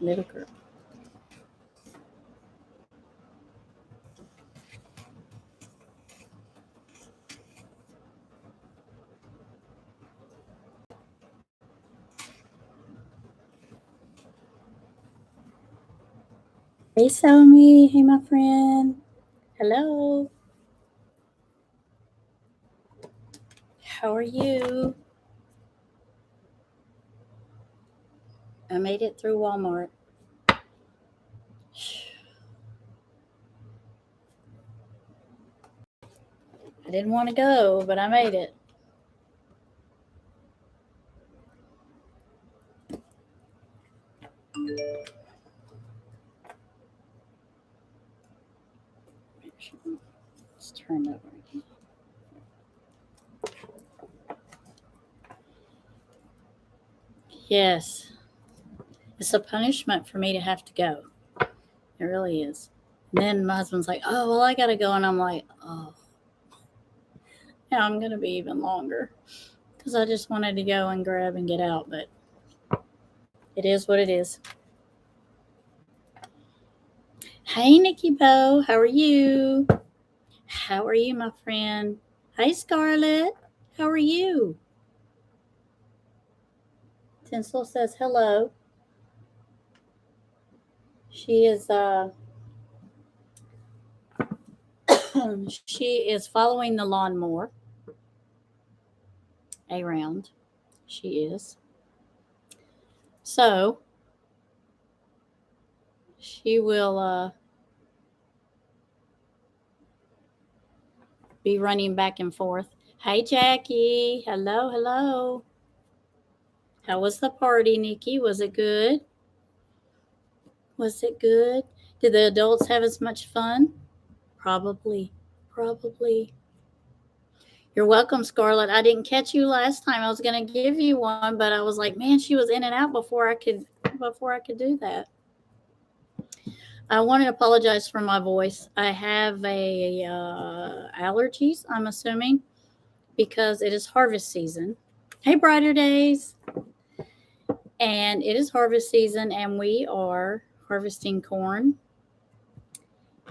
Little girl. Hey, Somi. Hey, my friend. Hello. How are you? I made it through Walmart. I didn't want to go, but I made it. Let's turn over again. Yes. It's a punishment for me to have to go. It really is. And then my husband's like, oh, well, I got to go. And I'm like, oh, now I'm going to be even longer. Because I just wanted to go and grab and get out. But it is what it is. Hey, Nikki Bo. How are you? How are you, my friend? Hi, Scarlett. How are you? Tinsel says hello. She is she is following the lawnmower around. She is. So she will be running back and forth. Hi, Jackie. Hello, hello. How was the party, Nikki? Was it good? Was it good? Did the adults have as much fun? Probably. Probably. You're welcome, Scarlett. I didn't catch you last time. I was going to give you one, but I was like, man, she was in and out before I could do that. I want to apologize for my voice. I have allergies, I'm assuming, because it is harvest season. Hey, Brighter Days. And it is harvest season, and we are harvesting corn.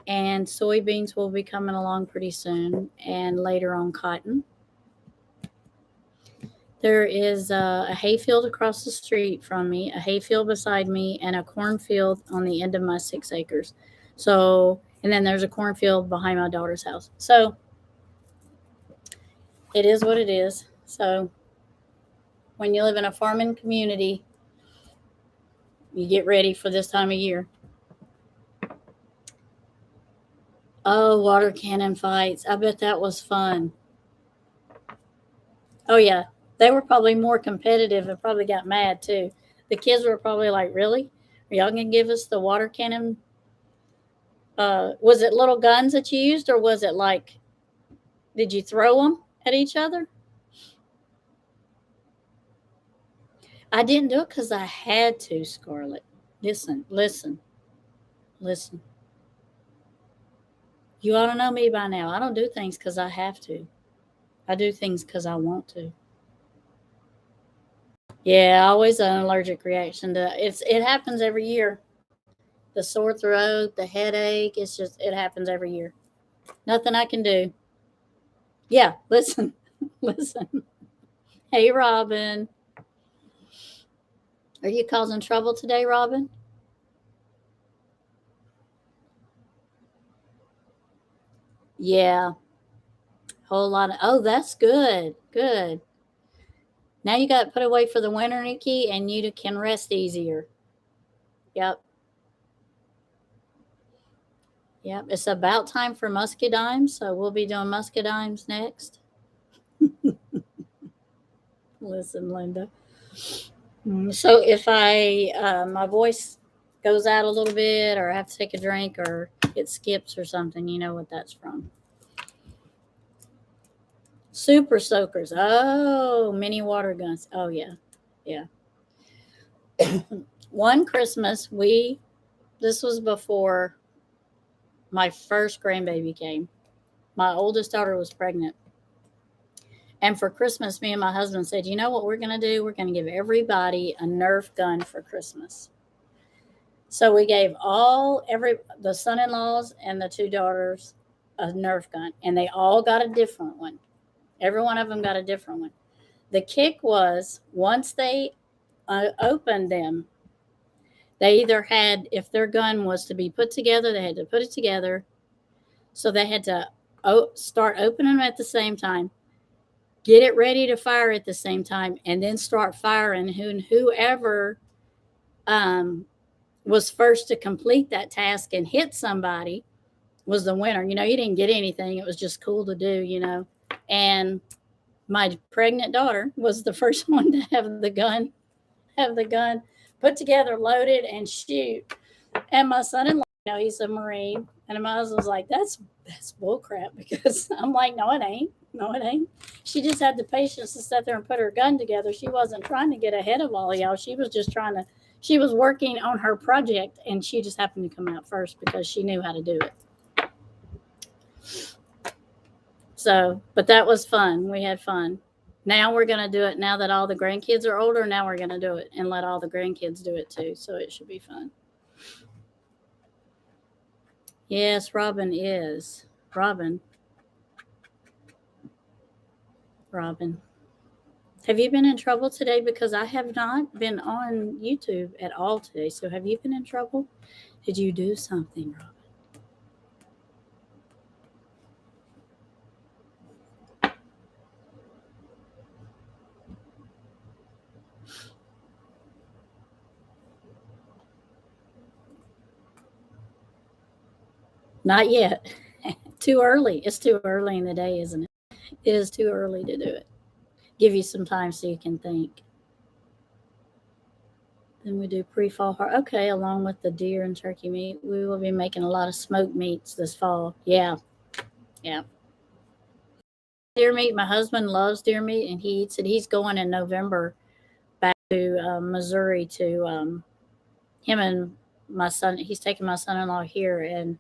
And soybeans will be coming along pretty soon, and later on cotton. There is a hayfield across the street from me, a hayfield beside me, and a cornfield on the end of my 6 acres. So, and then there's a cornfield behind my daughter's house. So, it is what it is. So, when you live in a farming community, you get ready for this time of year. Oh, water cannon fights. I bet that was fun. Oh, yeah. They were probably more competitive and probably got mad too. The kids were probably like, really? Are y'all going to give us the water cannon? Was it little guns that you used, or was it like, did you throw them at each other? I didn't do it because I had to, Scarlett. Listen. You ought to know me by now. I don't do things because I have to. I do things because I want to. Yeah, always an allergic reaction to it. It happens every year. The sore throat, the headache, it happens every year. Nothing I can do. Yeah, listen. Hey, Robin. Are you causing trouble today, Robin? Yeah. Whole lot of, oh, that's good. Good. Now you got to put away for the winter, Nikki, and you can rest easier. Yep. Yep. It's about time for muscadimes, so we'll be doing muscadimes next. Listen, Linda. So if my voice goes out a little bit, or I have to take a drink, or it skips or something, you know what that's from. Super soakers. Oh, mini water guns. Oh, yeah. Yeah. One Christmas, this was before my first grandbaby came. My oldest daughter was pregnant. And for Christmas, me and my husband said, you know what we're going to do? We're going to give everybody a Nerf gun for Christmas. So we gave the son-in-laws and the two daughters a Nerf gun, and they all got a different one. Every one of them got a different one. The kick was once they opened them, they either had, if their gun was to be put together, they had to put it together. So they had to start opening them at the same time, get it ready to fire at the same time, and then start firing. Whoever was first to complete that task and hit somebody was the winner. You didn't get anything. It was just cool to do. And my pregnant daughter was the first one to have the gun put together, loaded, and shoot. And my son-in-law, he's a Marine, and my husband was like, "That's bullcrap," because I'm like, "No, it ain't. No, it ain't." She just had the patience to sit there and put her gun together. She wasn't trying to get ahead of all of y'all. She was just she was working on her project, and she just happened to come out first because she knew how to do it. So, but that was fun. We had fun. Now we're going to do it now that all the grandkids are older. Now we're going to do it and let all the grandkids do it too. So it should be fun. Yes, Robin is. Robin. Have you been in trouble today? Because I have not been on YouTube at all today. So have you been in trouble? Did you do something, Robin? Not yet. Too early. It's too early in the day, isn't it? It is too early to do it. Give you some time so you can think. Then we do pre-fall. Okay, along with the deer and turkey meat, we will be making a lot of smoked meats this fall. Yeah. Deer meat. My husband loves deer meat, and he eats it. He's going in November back to Missouri to him and my son. He's taking my son-in-law here, and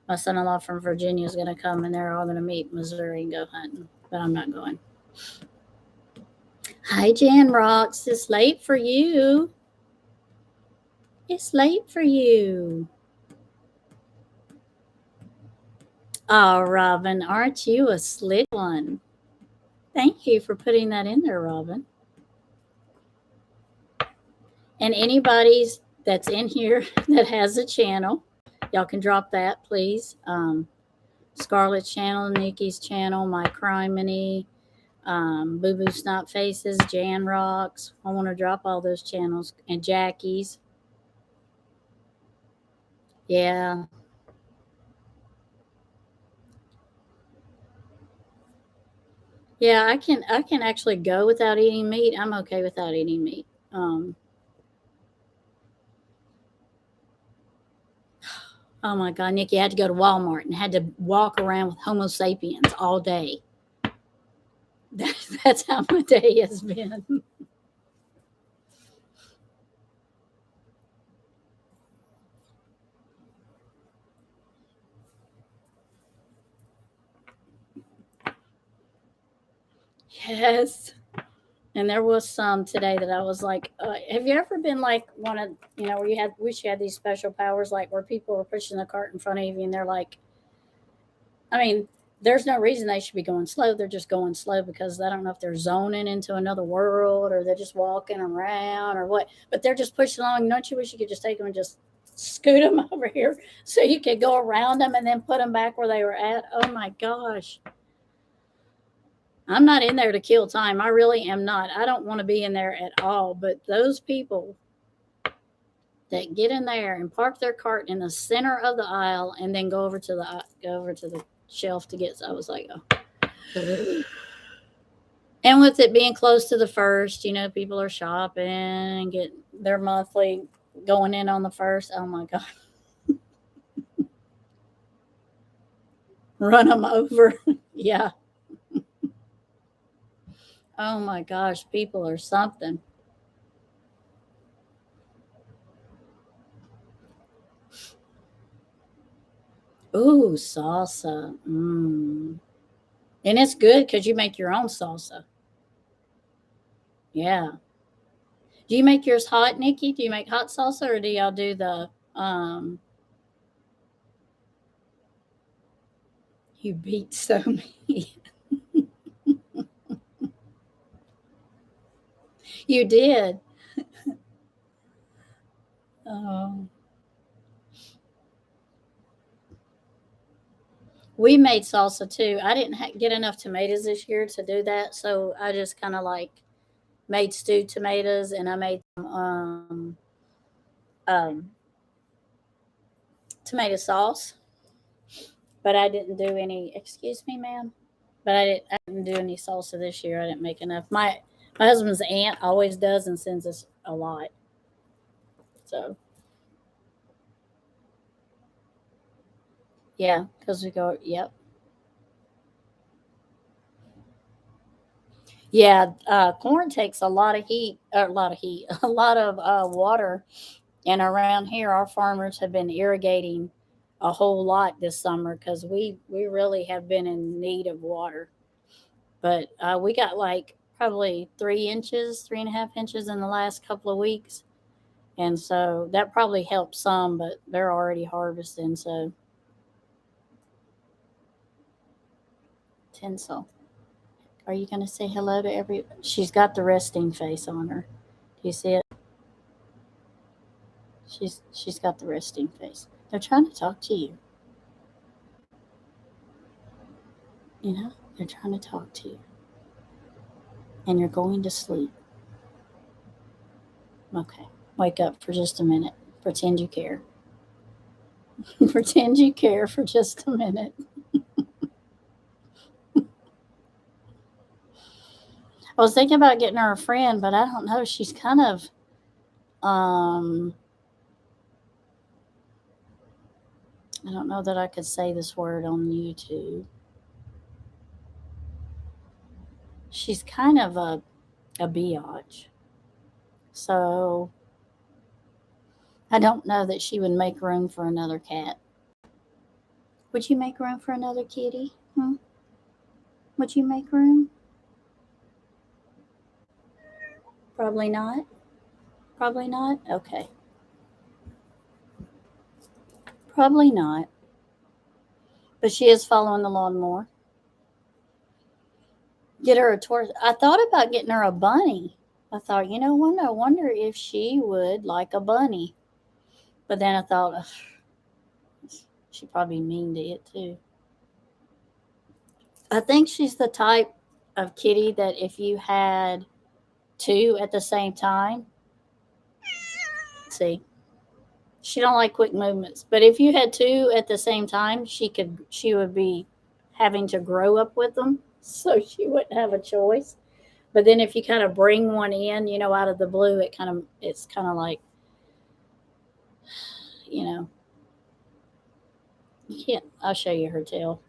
my son-in-law from Virginia is going to come, and they're all going to meet in Missouri and go hunting. But I'm not going. Hi, Jan Rocks. It's late for you. It's late for you. Oh, Robin, aren't you a slick one? Thank you for putting that in there, Robin. And anybody that's in here that has a channel, y'all can drop that, please. Scarlett's channel, Nikki's channel, My Criminy, Boo Boo Snot Faces, Jan Rocks. I want to drop all those channels. And Jackie's. Yeah. Yeah, I can actually go without eating meat. I'm okay without eating meat. Oh my God, Nikki, I had to go to Walmart and had to walk around with Homo sapiens all day. That's how my day has been. Yes. And there was some today that I was like, have you ever been like one of, where you wish you had these special powers, like where people were pushing the cart in front of you and they're like, I mean, there's no reason they should be going slow. They're just going slow because I don't know if they're zoning into another world or they're just walking around or what, but they're just pushing along. Don't you wish you could just take them and just scoot them over here so you could go around them and then put them back where they were at? Oh my gosh. I'm not in there to kill time. I really am not. I don't want to be in there at all. But those people that get in there and park their cart in the center of the aisle and then go over to the shelf to get, I was like, oh. And with it being close to the first, people are shopping and get their monthly going in on the first. Oh my God. Run them over. Yeah. Oh my gosh, people are something. Ooh, salsa. And it's good because you make your own salsa. Yeah. Do you make yours hot, Nikki? Do you make hot salsa or do y'all do the Um, you beat so many. You did. Um, we made salsa too. I didn't get enough tomatoes this year to do that, so I just kind of like made stewed tomatoes, and I made um, tomato sauce. But I didn't do any. Excuse me, ma'am. But I didn't do any salsa this year. I didn't make enough. My husband's aunt always does and sends us a lot. So yeah, because we go. Yep. Yeah, corn takes a lot of heat, a lot of heat, a lot of water. And around here, our farmers have been irrigating a whole lot this summer because we really have been in need of water. But we got like probably 3 inches, 3.5 inches in the last couple of weeks, and so that probably helps some. But they're already harvesting, so tinsel. Are you going to say hello to every? She's got the resting face on her. Do you see it? She's got the resting face. They're trying to talk to you. You know, they're trying to talk to you, and you're going to sleep. Okay, wake up for just a minute. Pretend you care. Pretend you care for just a minute. I was thinking about getting her a friend, but I don't know. She's kind of um I don't know that I could say this word on YouTube. She's kind of a biatch. So I don't know that she would make room for another cat. Would you make room for another kitty? Hmm? Would you make room? Probably not. Probably not. Okay. Probably not. But she is following the lawnmower. Get her a tortoise. I thought about getting her a bunny. I thought, you know what? I wonder if she would like a bunny. But then I thought, ugh, she'd probably mean to it too. I think she's the type of kitty that if you had two at the same time, see, she don't like quick movements. But if you had two at the same time, she would be having to grow up with them, so she wouldn't have a choice. But then if you kind of bring one in, out of the blue, it's kind of like, you know, you can't. I'll show you her tail.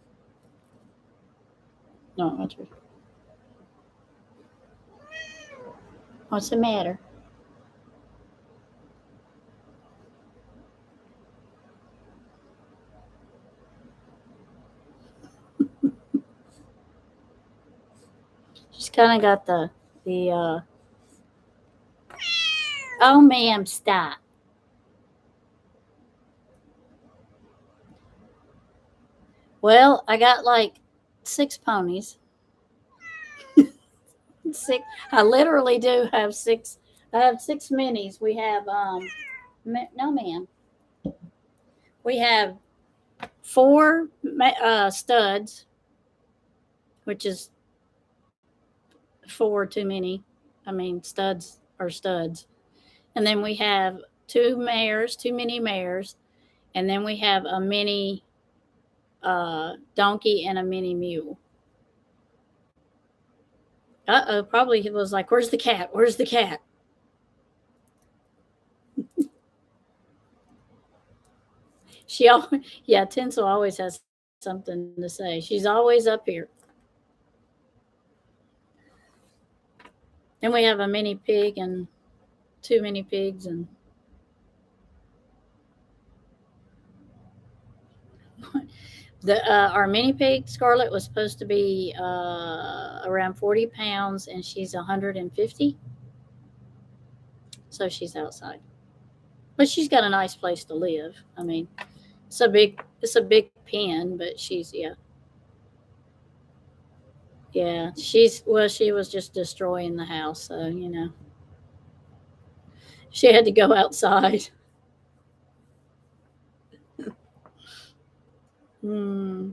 No, not her. What's the matter? She's kind of got the. Oh, ma'am, stop. Well, I got like 6 ponies. Six. I literally do have six. I have 6 minis. We have no, ma'am. We have four studs, which is four too many. I mean, studs are studs. And then we have two mares, two mini mares, and then we have a mini donkey and a mini mule. Uh-oh, probably he was like, "Where's the cat? Where's the cat?" She always, yeah, Tinsel always has something to say. She's always up here. Then we have a mini pig and two mini pigs, and the our mini pig Scarlet was supposed to be around 40 pounds, and she's 150, so she's outside. But she's got a nice place to live. I mean, it's a big pen, but yeah, she was just destroying the house, so she had to go outside. Hmm.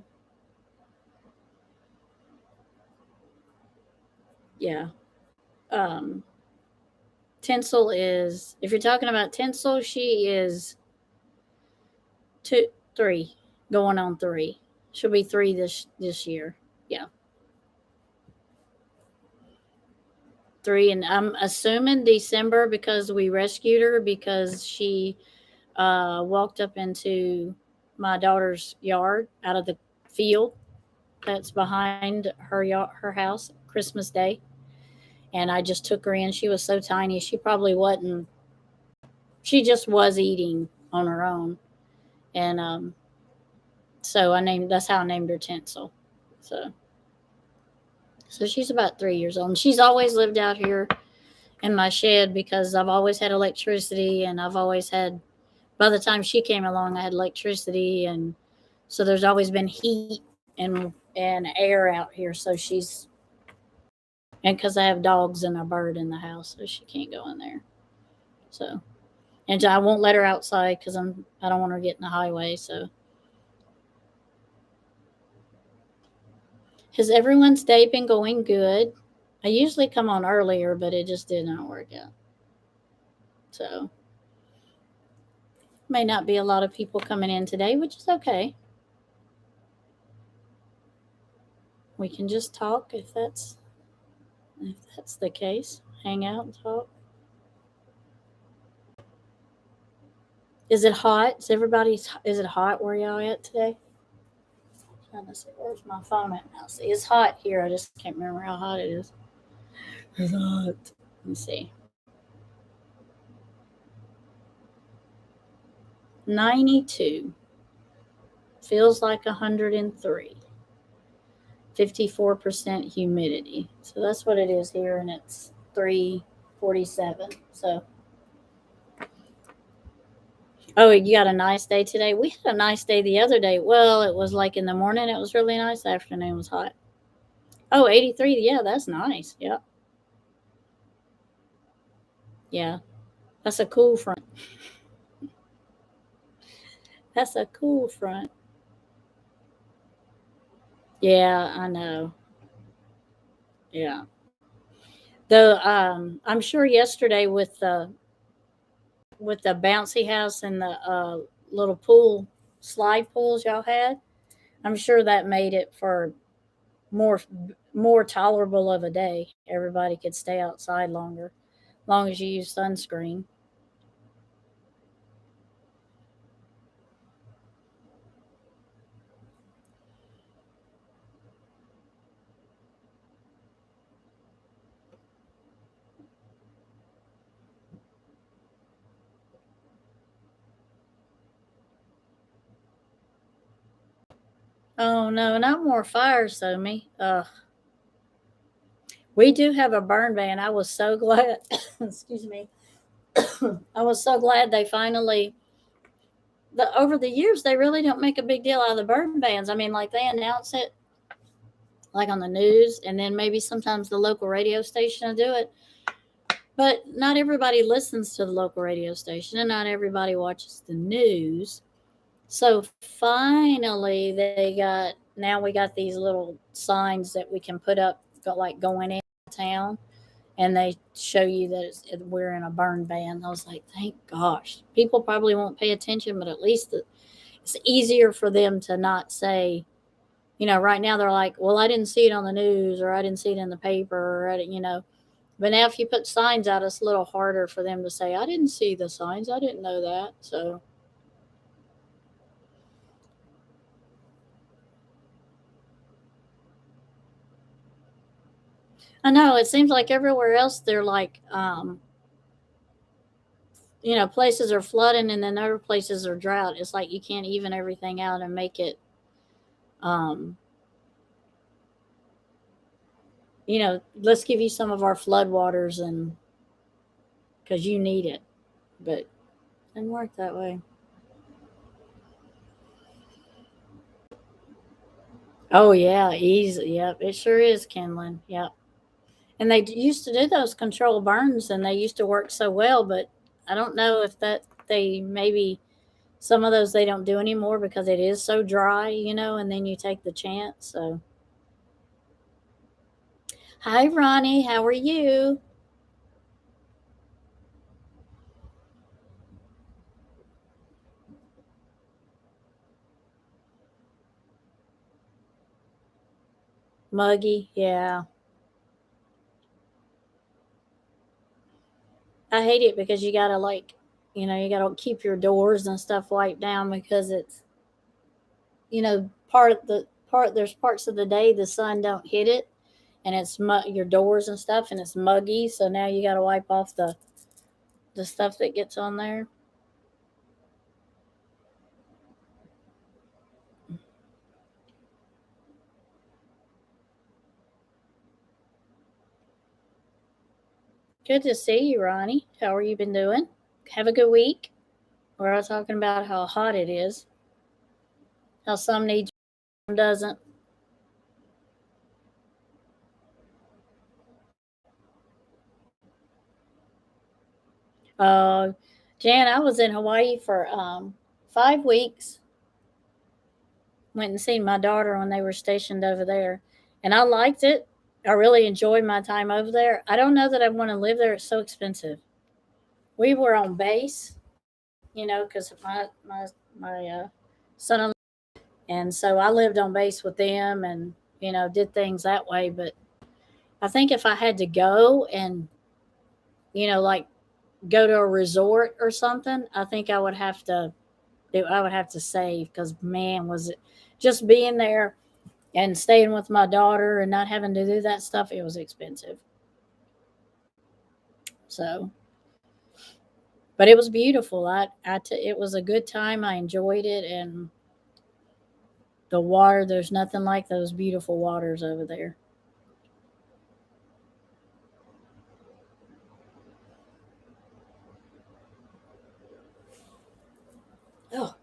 Yeah. Um, Tinsel is, if you're talking about Tinsel, she is two, three, going on three. She'll be three this year. Yeah, three, and I'm assuming December because we rescued her because she walked up into my daughter's yard out of the field that's behind her house Christmas Day, and I just took her in. She was so tiny, she probably wasn't. She just was eating on her own, and so that's how I named her Tinsel. So so she's about 3 years old, and she's always lived out here in my shed because I've always had electricity, and I've always had. By the time she came along, I had electricity, and so there's always been heat and air out here. So she's, and because I have dogs and a bird in the house, so she can't go in there. So, and I won't let her outside because I don't want her getting the highway. So, has everyone's day been going good? I usually come on earlier, but it just did not work out. So, may not be a lot of people coming in today, which is okay. We can just talk if that's the case. Hang out and talk. Is it hot? Is it hot where y'all at today? I'm trying to see where's my phone at now. See, it's hot here. I just can't remember how hot it is. It's hot. Let me see. 92. Feels like 103. 54% humidity. So that's what it is here, and it's 3:47. So, oh, you got a nice day today? We had a nice day the other day. Well, it was like in the morning, it was really nice. The afternoon was hot. Oh, 83. Yeah, that's nice. Yep. Yeah. That's a cool front. That's a cool front. Yeah, I know. Yeah. Though I'm sure yesterday with the bouncy house and the little pool slide pools y'all had, I'm sure that made it for more more tolerable of a day. Everybody could stay outside longer, long as you use sunscreen. Oh no, not more fires, though, me. We do have a burn ban. I was so glad. Excuse me. I was so glad they finally. Over the years, they really don't make a big deal out of the burn bans. I mean, like they announce it like on the news, and then maybe sometimes the local radio station will do it. But not everybody listens to the local radio station, and not everybody watches the news. So finally, now we got these little signs that we can put up, like going in town, and they show you that we're in a burn ban. I was like, thank gosh. People probably won't pay attention, but at least it's easier for them to not say, right now they're like, well, I didn't see it on the news, or I didn't see it in the paper, or I didn't. But now if you put signs out, it's a little harder for them to say, I didn't see the signs. I didn't know that. So I know it seems like everywhere else they're like, places are flooding and then other places are drought. It's like you can't even everything out and make it, um, let's give you some of our flood waters and because you need it. But Didn't work that way. Oh yeah, easy. Yep, it sure is kindling. Yep. And they used to do those control burns, and they used to work so well. But I don't know if that they maybe some of those they don't do anymore because it is so dry, And then you take the chance. So, hi Ronnie, how are you? Muggy, yeah. I hate it because you gotta you gotta keep your doors and stuff wiped down because it's there's parts of the day the sun don't hit it and it's your doors and stuff and it's muggy, so now you got to wipe off the stuff that gets on there. Good to see you, Ronnie. How are you been doing? Have a good week. We're all talking about how hot it is, how some need, some doesn't. uh Jan, I was in Hawaii for 5 weeks. Went and seen my daughter when they were stationed over there, and I liked it. I really enjoyed my time over there. I don't know that I want to live there. It's so expensive. We were on base, because my son, and so I lived on base with them, and did things that way. But I think if I had to go and like go to a resort or something, I think I would have to save because man, was it just being there and staying with my daughter and not having to do that stuff. It was expensive. So, but it was beautiful. It was a good time. I enjoyed it, and the water. There's nothing like those beautiful waters over there. Oh,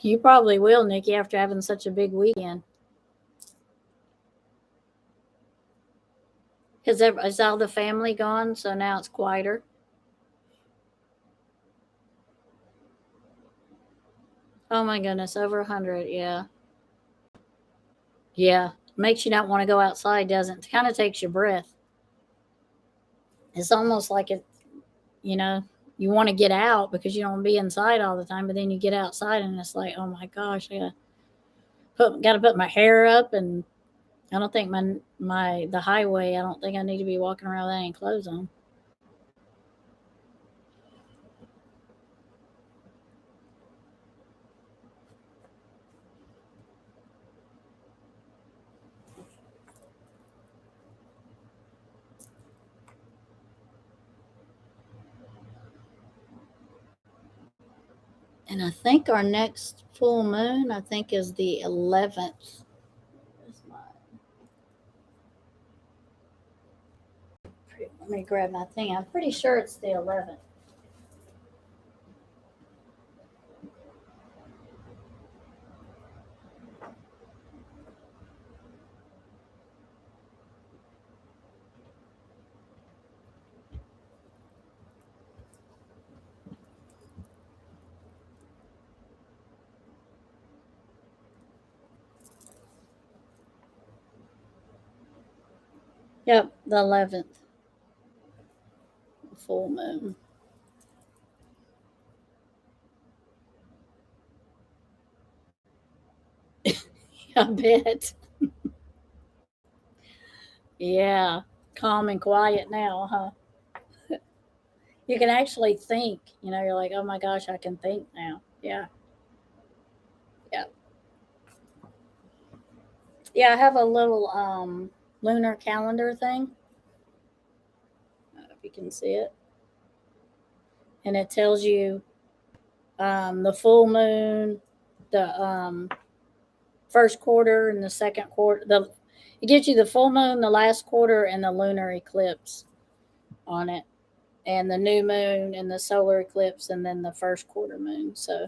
you probably will, Nikki, after having such a big weekend. Is all the family gone? So now it's quieter. Oh my goodness, over 100. Yeah, yeah. Makes you not want to go outside, doesn't it? Kind of takes your breath. It's almost like you know, you want to get out because you don't want to be inside all the time, but then you get outside and it's like, oh my gosh, got to put my hair up, and I don't think the highway. I don't think I need to be walking around with any clothes on. And I think our next full moon, I think, is the 11th. Let me grab my thing. I'm pretty sure it's the 11th. Yep, the 11th full moon. I bet. Yeah, calm and quiet now, huh? You can actually think. You're like, oh my gosh, I can think now. Yeah, yeah, yeah. I have a little lunar calendar thing. I don't know if you can see it, and it tells you the full moon, the first quarter and the second quarter. It gives you the full moon, the last quarter, and the lunar eclipse on it, and the new moon and the solar eclipse, and then the first quarter moon. So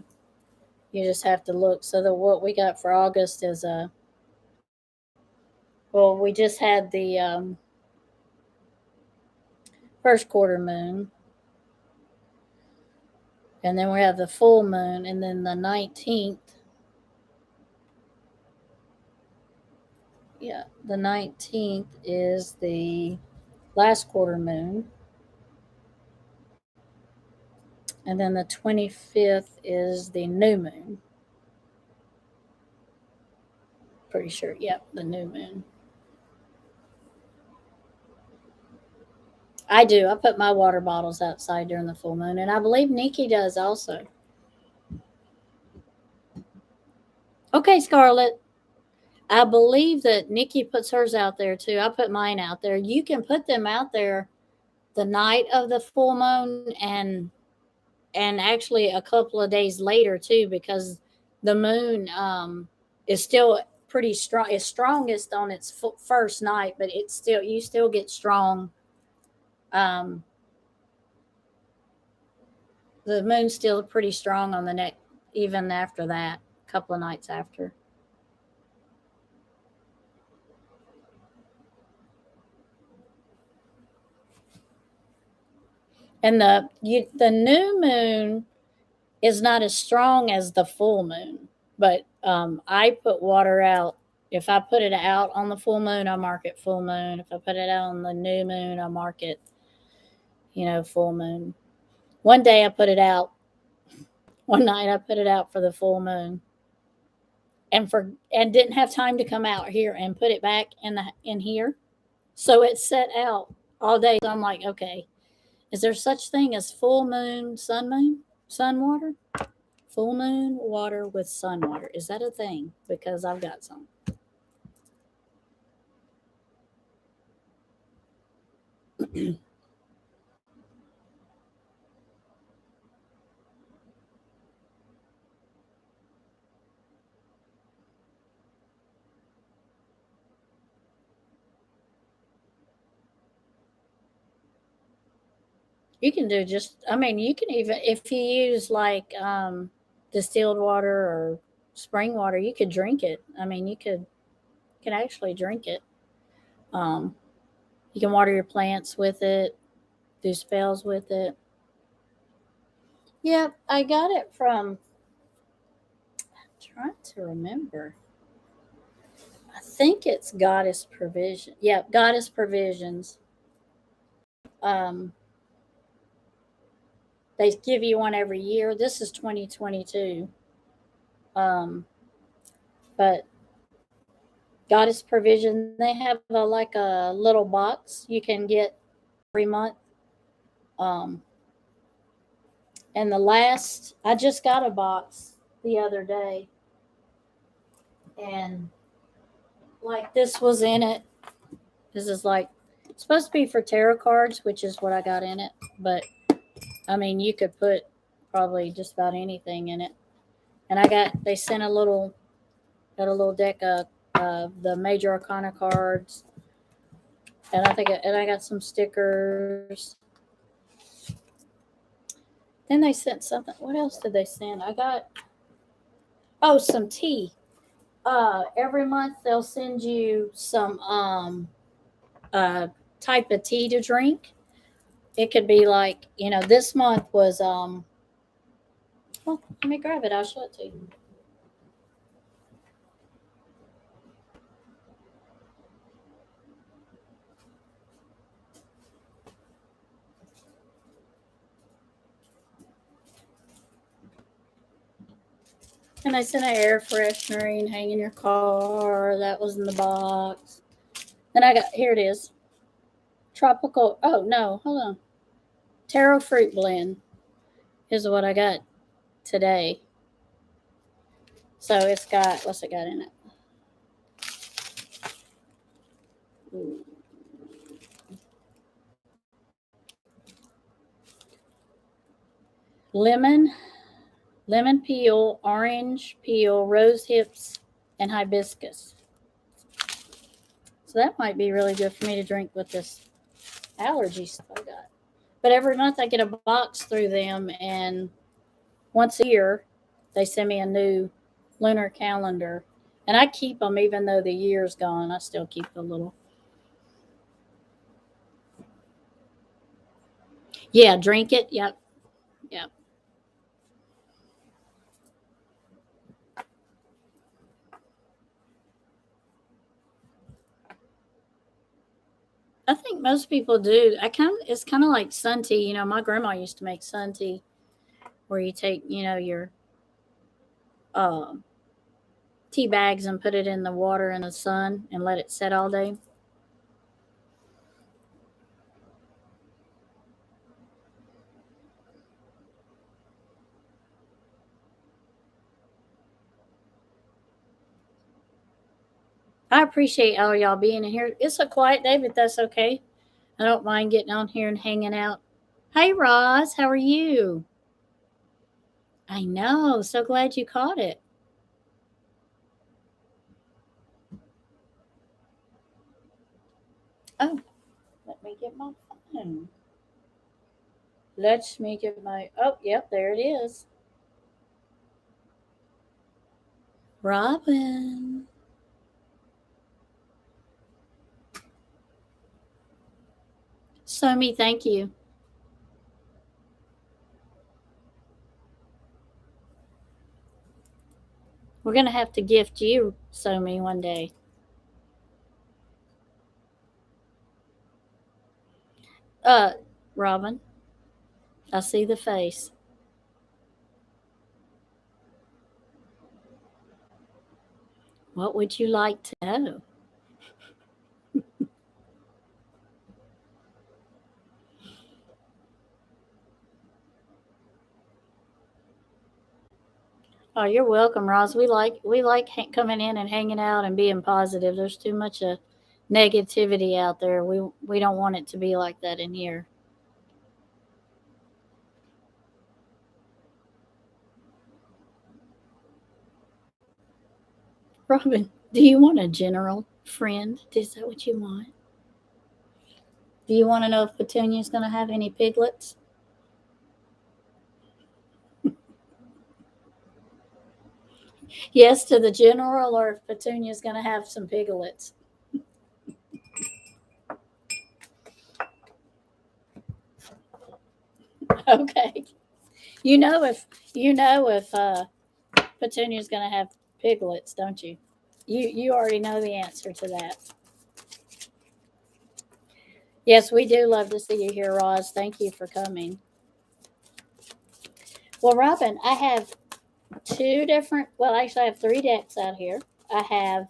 you just have to look. So what we got for August is we just had the first quarter moon, and then we have the full moon, and then the 19th. Yeah, the 19th is the last quarter moon. And then the 25th is the new moon. Pretty sure. Yep, the new moon. I do. I put my water bottles outside during the full moon, and I believe Nikki does also. Okay, Scarlett. I believe that Nikki puts hers out there too. I put mine out there. You can put them out there the night of the full moon and actually a couple of days later too, because the moon is still pretty strong. It's strongest on its first night, but it's still, you still get strong. The moon's still pretty strong on the next, even after that, a couple of nights after. And the new moon is not as strong as the full moon, but I put water out. If I put it out on the full moon, I mark it full moon. If I put it out on the new moon, I mark it, full moon. One day I put it out. One night I put it out for the full moon, and didn't have time to come out here and put it back in here, so it set out all day. So I'm like, okay, is there such thing as full moon, sun water? Full moon water with sun water. Is that a thing? Because I've got some. You can do you can even, if you use like distilled water or spring water, you could drink it. You can actually drink it. Um, you can water your plants with it, do spells with it. Yeah, I got it from, I'm trying to remember. I think it's Goddess Provision. Yeah, Goddess Provisions. Um, they give you one every year. This is 2022. Um, but Goddess Provision, they have like a little box you can get every month. Um, and I just got a box the other day, and like this was in it. This is like, it's supposed to be for tarot cards, which is what I got in it. But you could put probably just about anything in it. And they sent got a little deck of the major arcana cards, and I got some stickers. Then they sent something. What else did they send? I got some tea. Every month they'll send you some type of tea to drink. It could be like, this month was well, let me grab it. I'll show it to you. And I sent an air freshener you can hang in your car. That was in the box. Then here it is. Tropical, oh no, hold on. Taro fruit blend is what I got today. So it's got, what's it got in it? Ooh. Lemon, lemon peel, orange peel, rose hips, and hibiscus. So that might be really good for me to drink with this allergy stuff I got. But every month I get a box through them, and once a year they send me a new lunar calendar. And I keep them even though the year's gone. I still keep the little. Yeah, drink it. Yep. Yep. I think most people do. It's kind of like sun tea. My grandma used to make sun tea where you take, your uh, tea bags and put it in the water in the sun and let it set all day. I appreciate all y'all being in here. It's a quiet day, but that's okay. I don't mind getting on here and hanging out. Hey, Roz, how are you? I know. So glad you caught it. Oh, let me get my phone. Let me get my. Oh, yep, there it is. Robin. Somi, thank you. We're going to have to gift you, Somi, one day. Uh, Robin, I see the face. What would you like to know? Oh, you're welcome, Roz. We like coming in and hanging out and being positive. There's too much negativity out there. We don't want it to be like that in here. Robin, do you want a general friend? Is that what you want? Do you want to know if Petunia's going to have any piglets? Yes to the general, or if Petunia's going to have some piglets. Okay. You know if Petunia's going to have piglets, don't you? You already know the answer to that. Yes, we do love to see you here, Roz. Thank you for coming. Well, Robin, I have actually, I have three decks out here. I have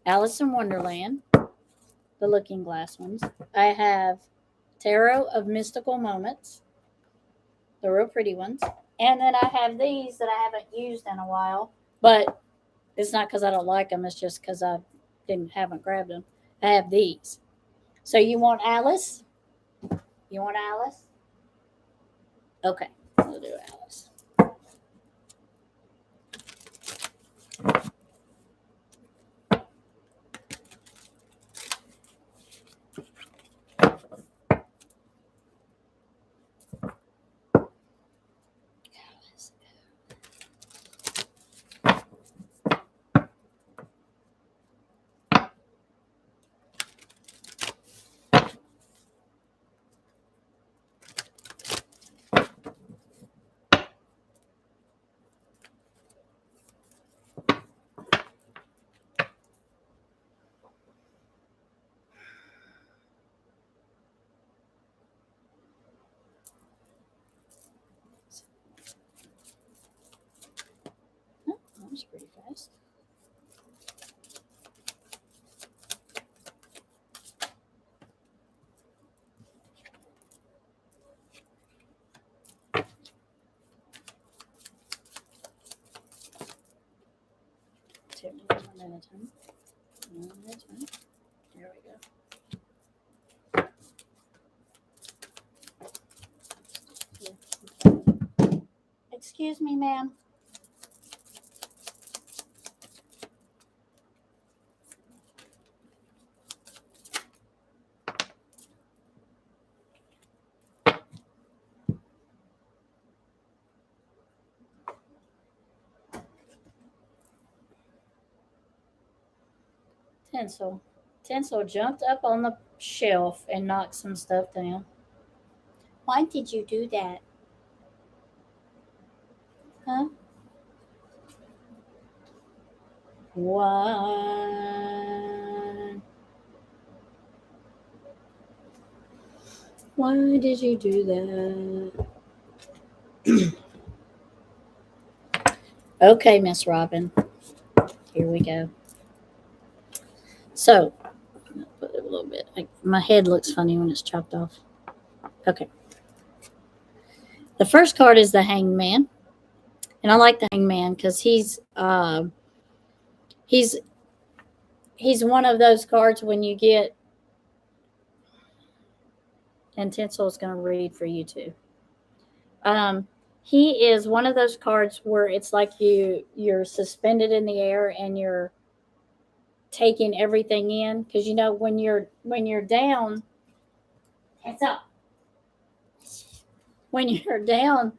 Alice in Wonderland, the Looking Glass ones. I have Tarot of Mystical Moments, the real pretty ones. And then I have these that I haven't used in a while, but it's not because I don't like them. It's just because I haven't grabbed them. I have these. So you want Alice? You want Alice? Okay, we'll do Alice. Oh, that was pretty fast. One at a time. One at a time. There we go. Yeah. Excuse Excuse me, ma'am. Tinsel. Tinsel jumped up on the shelf and knocked some stuff down. Why did you do that? Huh? Why? Why did you do that? Okay, Miss Robin. Here we go. So, put it a little bit. My head looks funny when it's chopped off. Okay. The first card is the Hanged Man, and I like the Hanged Man because he's one of those cards when you get, and Tinsel is going to read for you too. He is one of those cards where it's like you're suspended in the air and you're taking everything in, because you know when you're down, it's up. When you're down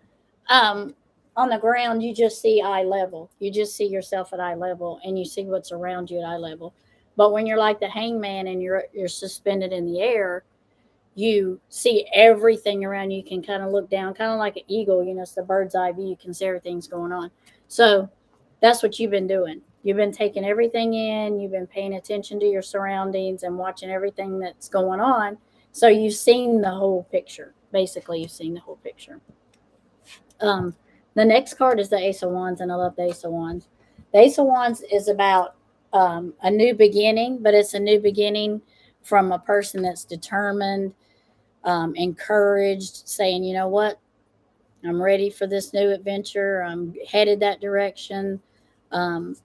on the ground, you just see eye level. You just see yourself at eye level, and you see what's around you at eye level. But when you're like the Hangman and you're suspended in the air, you see everything around you. You can kind of look down, kind of like an eagle. You know, it's the bird's eye view. You can see everything's going on. So that's what you've been doing. You've been taking everything in. You've been paying attention to your surroundings and watching everything that's going on. So you've seen the whole picture. Basically, you've seen the whole picture. The next card is the Ace of Wands, and I love the Ace of Wands. The Ace of Wands is about a new beginning, but it's a new beginning from a person that's determined, encouraged, saying, you know what, I'm ready for this new adventure. I'm headed that direction. Um,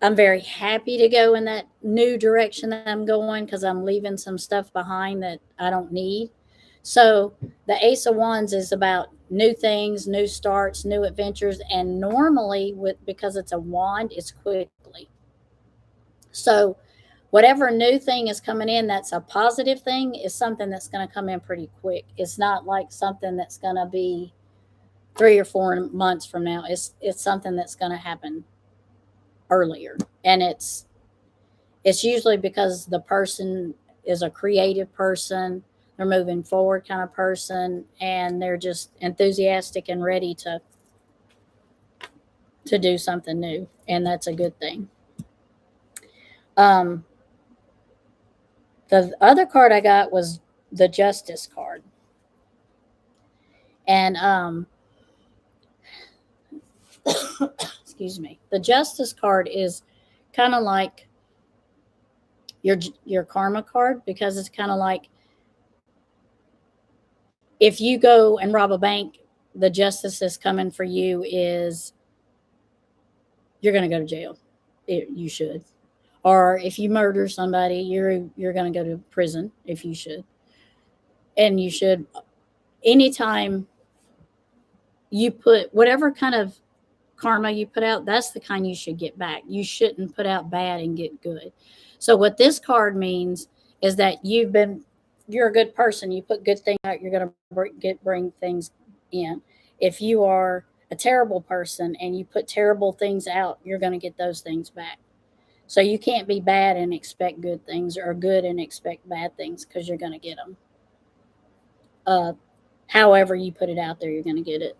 I'm very happy to go in that new direction that I'm going because I'm leaving some stuff behind that I don't need. So the Ace of Wands is about new things, new starts, new adventures, and normally because it's a wand, it's quickly. So whatever new thing is coming in that's a positive thing is something that's going to come in pretty quick. It's not like something that's going to be 3 or 4 months from now. It's something that's going to happen earlier, and it's usually because the person is a creative person, they're moving forward kind of person, and they're just enthusiastic and ready to do something new, and that's a good thing. The other card I got was the Justice card, and excuse me, the Justice card is kind of like your karma card, because it's kind of like if you go and rob a bank, the justice that's coming for you is you're going to go to jail. You should. Or if you murder somebody, you're going to go to prison if you should. And you should, anytime you put whatever kind of karma you put out, that's the kind you should get back. You shouldn't put out bad and get good. So what this card means is that you're a good person. You put good things out, you're going to bring things in. If you are a terrible person and you put terrible things out, you're going to get those things back. So you can't be bad and expect good things, or good and expect bad things, because you're going to get them. However you put it out there, you're going to get it.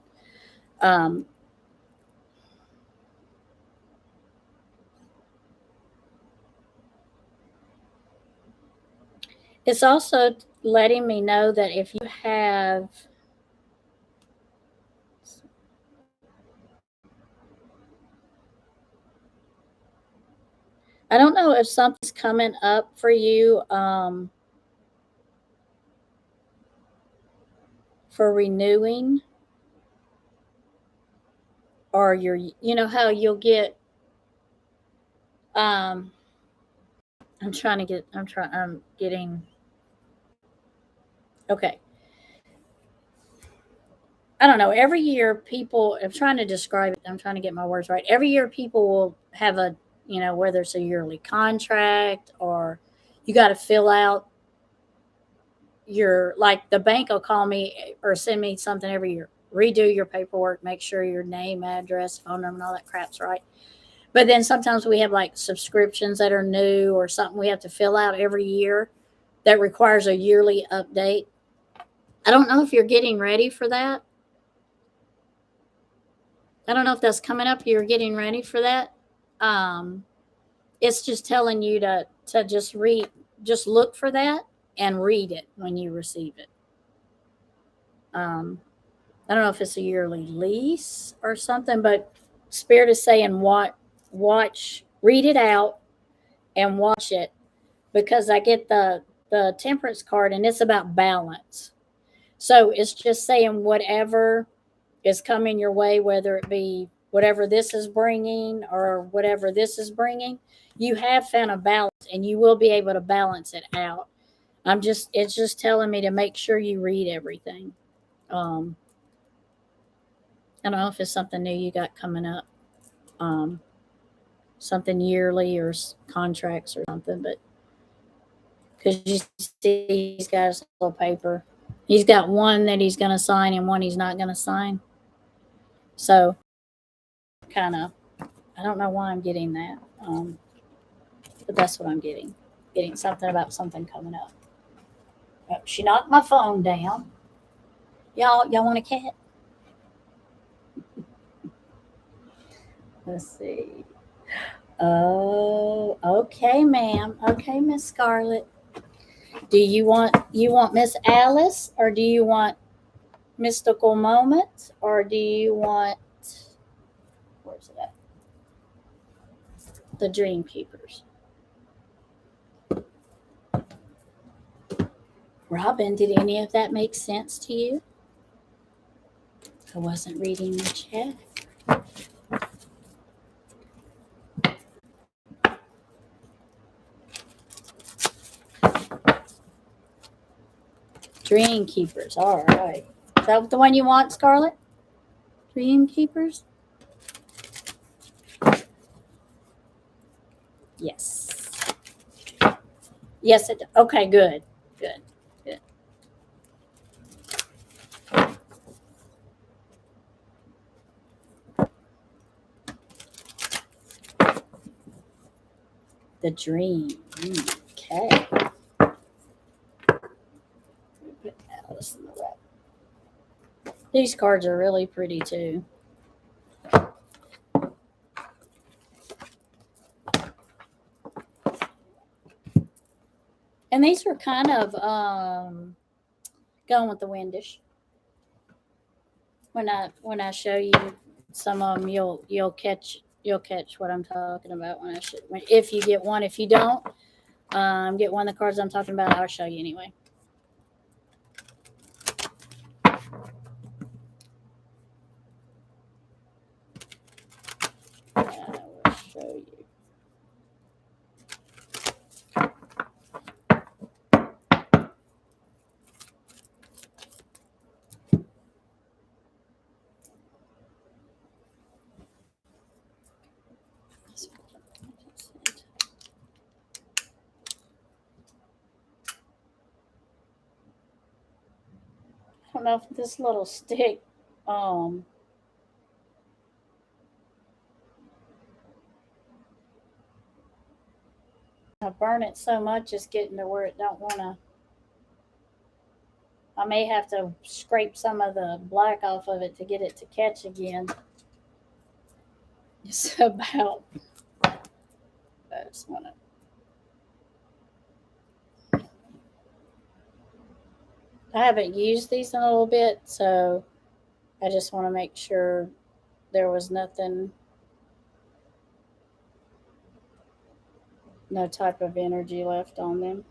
It's also letting me know that if you have I don't know if something's coming up for you for renewing, or you know how you'll get um I'm getting okay. I don't know. Every year, people, I'm trying to describe it. I'm trying to get my words right. Every year, people will have a, whether it's a yearly contract or you got to fill out like the bank will call me or send me something every year. Redo your paperwork, make sure your name, address, phone number, and all that crap's right. But then sometimes we have like subscriptions that are new or something we have to fill out every year that requires a yearly update. I don't know if you're getting ready for that. I don't know if that's coming up. You're getting ready for that. Um, it's just telling you to just look for that and read it when you receive it. Um, I don't know if it's a yearly lease or something, but Spirit is saying read it out and watch it because I get the temperance card and it's about balance. So it's just saying whatever is coming your way, whether it be whatever this is bringing or whatever this is bringing, you have found a balance and you will be able to balance it out. It's just telling me to make sure you read everything. Um, I don't know if it's something new you got coming up, um, something yearly or contracts or something, but because you see he's got his little paper. He's got one that he's going to sign and one he's not going to sign. So, kind of, I don't know why I'm getting that, but that's what I'm getting. Getting something about something coming up. Oh, she knocked my phone down. Y'all want a cat? Let's see. Oh, okay, ma'am. Okay, Miss Scarlett. Do you want Miss Alice or do you want Mystical Moments or do you want where's it at? The Dream Keepers. Robin, did any of that make sense to you? I wasn't reading the chat. Dream Keepers. All right. Is that the one you want, Scarlett? Dream Keepers? Yes. Yes, it. Okay, good. Good. Good. The Dream. Okay. Put Alice in the wrap. These cards are really pretty too. And these are kind of going with the windish. When I show you some of them, you'll catch what I'm talking about if you get one. If you don't get one of the cards I'm talking about, I'll show you anyway. I will show you. I don't know if this little stick I burn it so much it's getting to where it don't want to. I may have to scrape some of the black off of it to get it to catch again. It's about. I just want to. I haven't used these in a little bit, so I just want to make sure there was nothing, no type of energy left on them.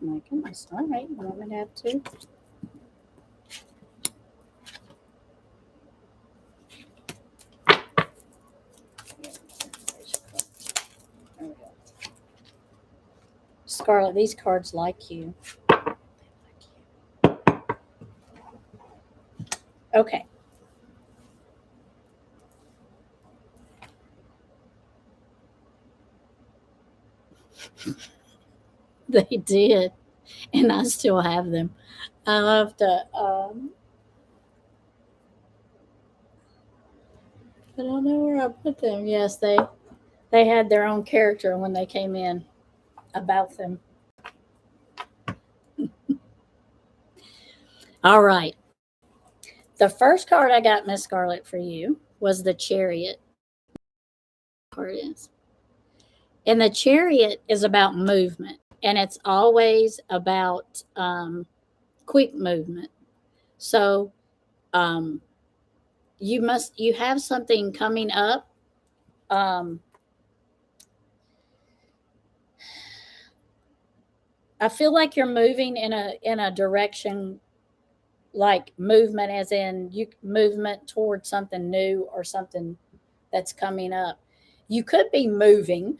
My goodness. All right. You want me to have two? There we go. Scarlett, these cards like you. Okay. They did. And I still have them. I have to, I don't know where I put them. Yes, they had their own character when they came in about them. All right. The first card I got, Miss Scarlett, for you was the Chariot. Card is. And the Chariot is about movement, and it's always about quick movement. So um, you have something coming up. I feel like you're moving in a direction, like movement as in you movement towards something new or something that's coming up. You could be moving,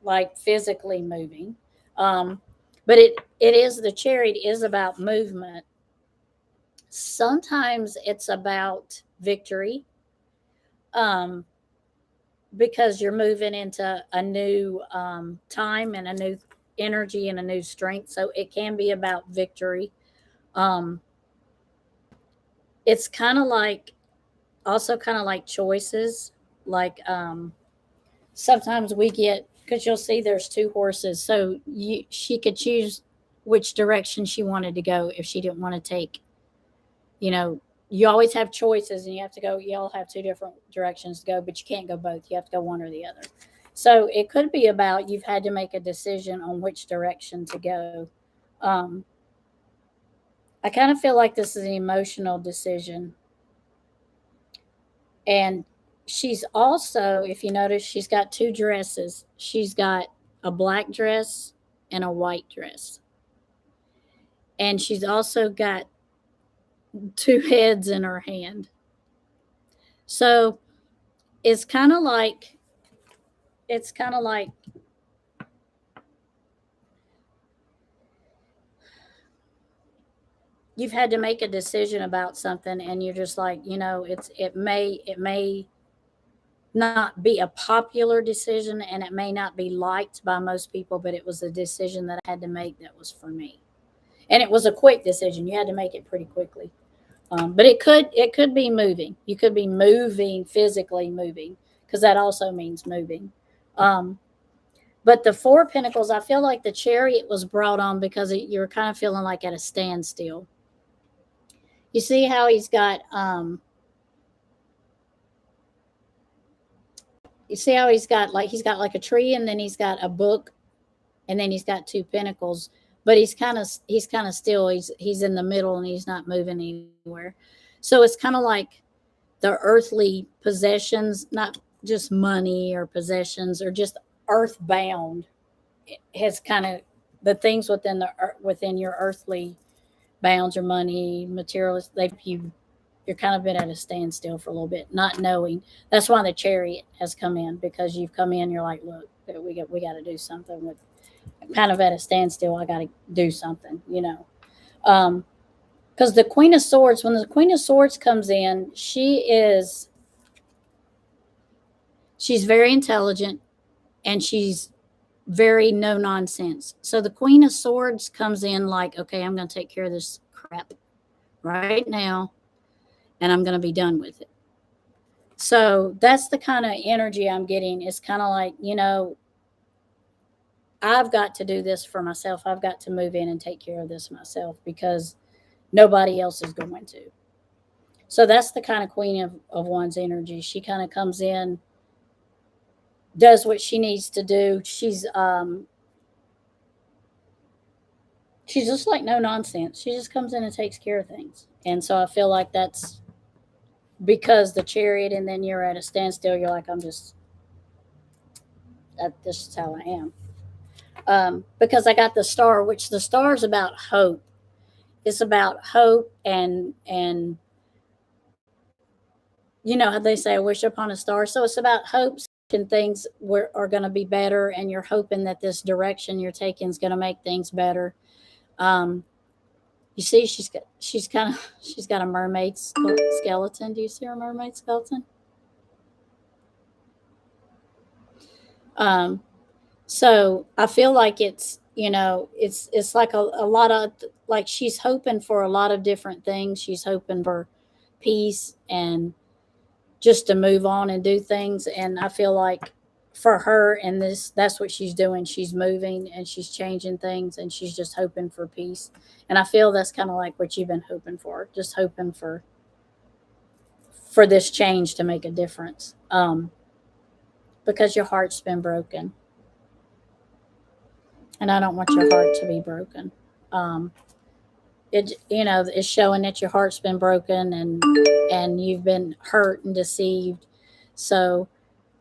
like physically moving. Um, but it is, the Chariot is about movement. Sometimes it's about victory, um, because you're moving into a new time and a new energy and a new strength. So it can be about victory. Um, it's kind of like, also kind of like choices. Like sometimes we get, because you'll see there's two horses. So she could choose which direction she wanted to go if she didn't want to take, you know, you always have choices and you have to go, you all have two different directions to go, but you can't go both. You have to go one or the other. So it could be about you've had to make a decision on which direction to go. Um, I kind of feel like this is an emotional decision. And she's also, if you notice, she's got two dresses. She's got a black dress and a white dress. And she's also got two heads in her hand. So it's kind of like, it's kind of like you've had to make a decision about something and you're just like, it may not be a popular decision and it may not be liked by most people, but it was a decision that I had to make that was for me. And it was a quick decision. You had to make it pretty quickly. But it could be moving. You could be moving, physically moving, because that also means moving. Um, but the Four of Pentacles, I feel like the Chariot was brought on because you're kind of feeling like at a standstill. You see how you see how he's got like a tree, and then he's got a book, and then he's got two pentacles, but he's kind of still, he's in the middle and he's not moving anywhere. So it's kind of like the earthly possessions, not just money or possessions or just earthbound, has kind of the things within your earthly bounds or money, materials, you're kind of been at a standstill for a little bit, not knowing. That's why the Chariot has come in, because you've come in, you're like, look, we got to do something with, kind of at a standstill. I got to do something, because the Queen of Swords, when the Queen of Swords comes in, she's very intelligent and she's very no nonsense. So the Queen of Swords comes in like, okay, I'm going to take care of this crap right now and I'm going to be done with it. So that's the kind of energy I'm getting. It's kind of like, I've got to do this for myself. I've got to move in and take care of this myself because nobody else is going to. So that's the kind of Queen of Wands energy. She kind of comes in, does what she needs to do. She's just like no nonsense. She just comes in and takes care of things. And so I feel like that's because the Chariot, and then you're at a standstill. You're like, this is how I am. Because I got the star, which the star is about hope. It's about hope and you know how they say, "I wish upon a star." So it's about hopes and things are going to be better, and you're hoping that this direction you're taking is going to make things better. Um, you see, she's got a mermaid skeleton. Do you see her mermaid skeleton? Um, so I feel like it's it's like a lot of like she's hoping for a lot of different things. She's hoping for peace and just to move on and do things. And I feel like for her and this, that's what she's doing. She's moving and she's changing things and she's just hoping for peace. And I feel that's kind of like what you've been hoping for, just hoping for this change to make a difference. Because your heart's been broken and I don't want your heart to be broken. Um, it it's showing that your heart's been broken and you've been hurt and deceived. So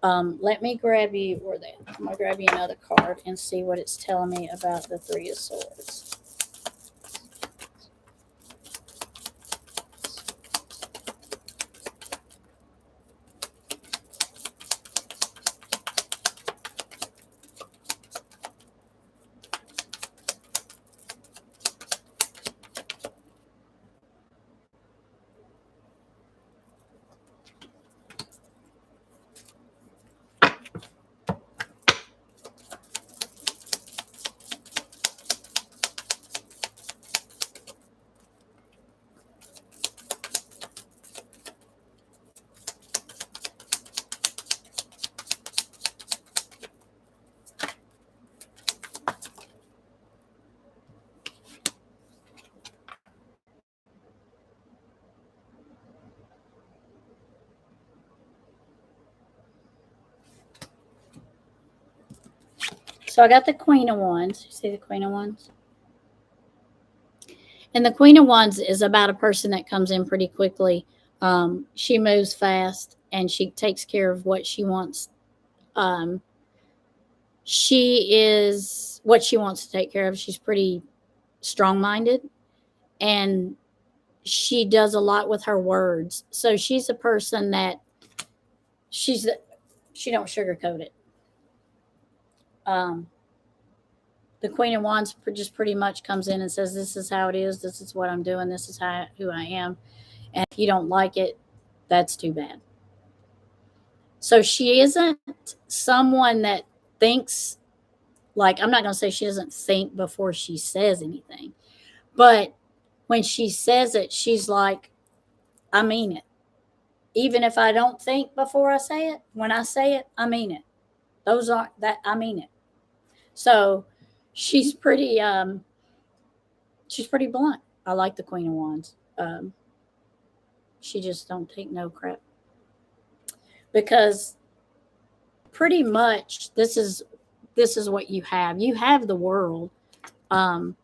let me grab you, I'm gonna grab you another card and see what it's telling me about the Three of Swords. So I got the Queen of Wands. You see the Queen of Wands? And the Queen of Wands is about a person that comes in pretty quickly. She moves fast and she takes care of what she wants. Um, she is what she wants to take care of. She's pretty strong minded and she does a lot with her words. So she's a person that she's she don't sugarcoat it. Um, the Queen of Wands just pretty much comes in and says, "This is how it is. This is what I'm doing. This is who I am. And if you don't like it, that's too bad." So she isn't someone that thinks like I'm not going to say she doesn't think before she says anything, but when she says it, she's like, "I mean it." Even if I don't think before I say it, when I say it, I mean it. Those are that I mean it. So she's pretty she's pretty blunt. I like the Queen of Wands. She just don't take no crap because pretty much this is what you have. You have the world. Um,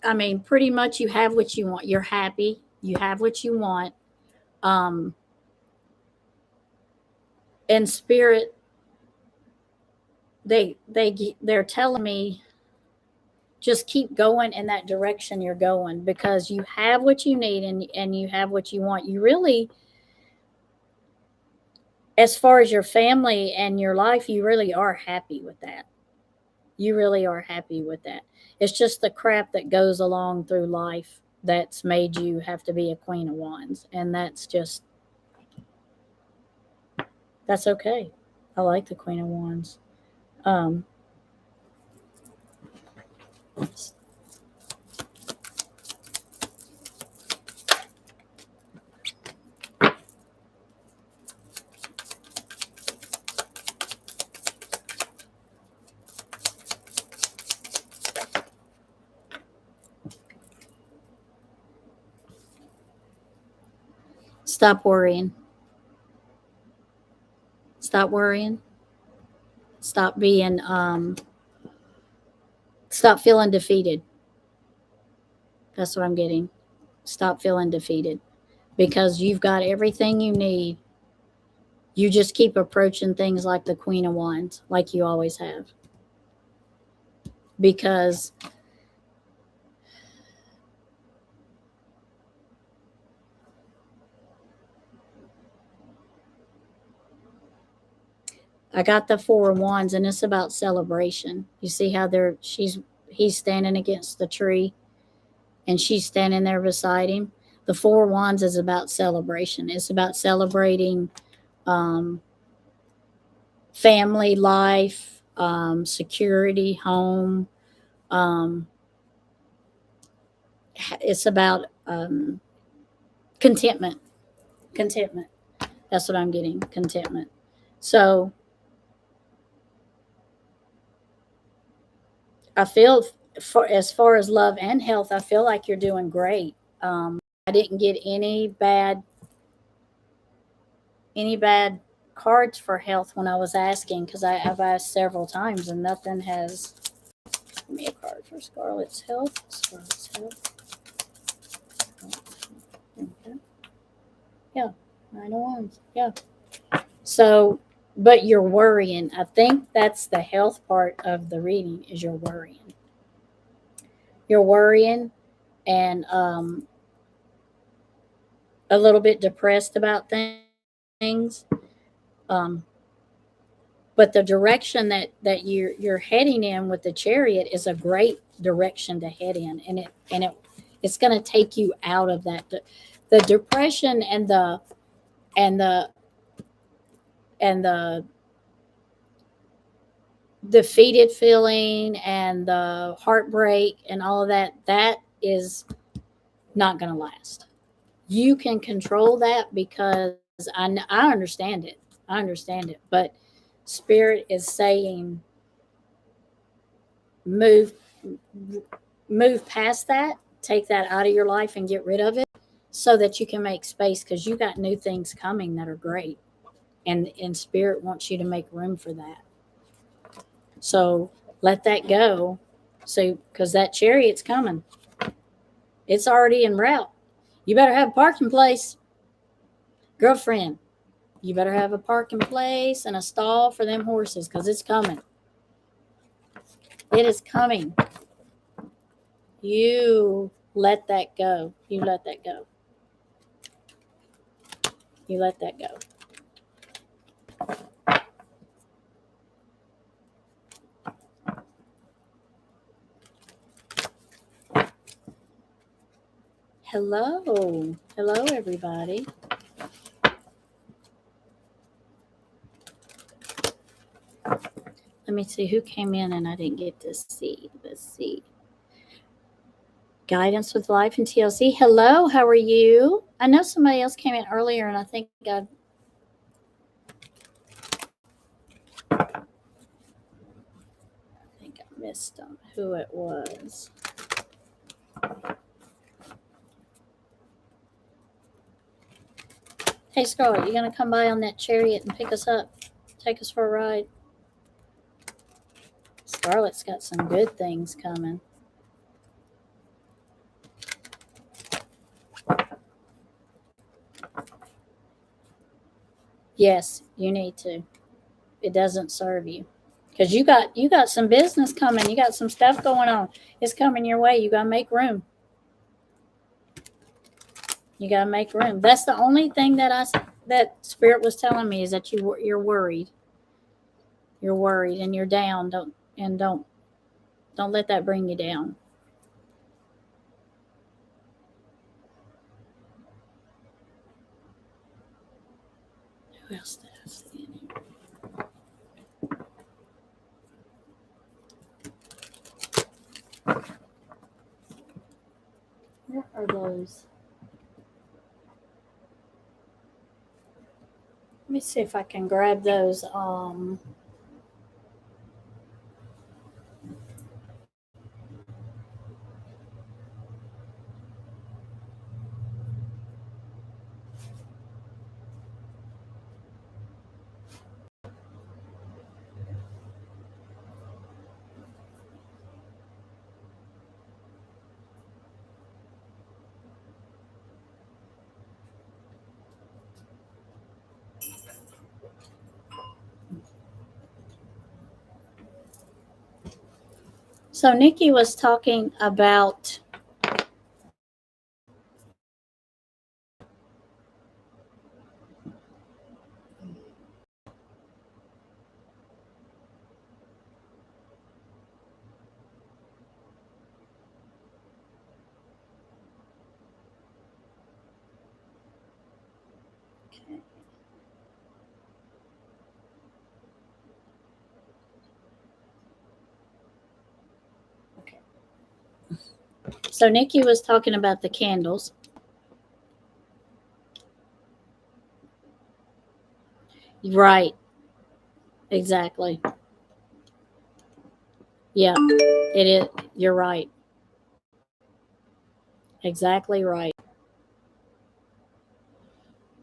I mean, pretty much you have what you want. You're happy. You have what you want. Um, and spirit, they're telling me just keep going in that direction you're going because you have what you need and you have what you want. You really, as far as your family and your life, you really are happy with that. You really are happy with that. It's just the crap that goes along through life that's made you have to be a Queen of Wands. And that's okay. I like the Queen of Wands. Um, stop worrying. Stop worrying. Stop being, stop feeling defeated. That's what I'm getting. Stop feeling defeated because you've got everything you need. You just keep approaching things like the Queen of Wands, like you always have. Because I got the Four of Wands, and it's about celebration. You see how he's standing against the tree, and she's standing there beside him. The Four of Wands is about celebration. It's about celebrating family life, security, home. Um, it's about contentment. Contentment. That's what I'm getting. Contentment. So I feel, as far as love and health, I feel like you're doing great. I didn't get any bad cards for health when I was asking, because I've asked several times and nothing has. Give me a card for Scarlett's health. Scarlett's health. Okay. Yeah, 9 of Wands. Yeah. So, but you're worrying. I think that's the health part of the reading, is you're worrying. You're worrying and a little bit depressed about things. But the direction that you're heading in with the Chariot is a great direction to head in, and it's going to take you out of that, the depression and the and the and the defeated feeling and the heartbreak and all of that. That is not going to last. You can control that, because I understand it. I understand it, but Spirit is saying move past that, take that out of your life and get rid of it, so that you can make space, because you got new things coming that are great, and Spirit wants you to make room for that. So let that go. So, because that Chariot's coming, it's already en route. You better have a parking place, girlfriend. You better have a parking place and a stall for them horses, because it's coming. It is coming. You let that go. You let that go. You let that go. Hello. Hello, everybody. Let me see who came in and I didn't get to see. Let's see. Guidance with Life and TLC. Hello, how are you? I know somebody else came in earlier, and I think I missed who it was. Hey, Scarlett, you gonna come by on that Chariot and pick us up? Take us for a ride? Scarlett's got some good things coming. Yes, you need to. It doesn't serve you, because you got some business coming. You got some stuff going on. It's coming your way. You gotta make room. You gotta make room. That's the only thing that Spirit was telling me, is that you're worried. You're worried and you're down. Don't let that bring you down. Who else did I see in here? Where are those? Let me see if I can grab those. So Nikki was talking about So Nikki was talking about the candles. Right. Exactly. Yeah. It is. You're right. Exactly right.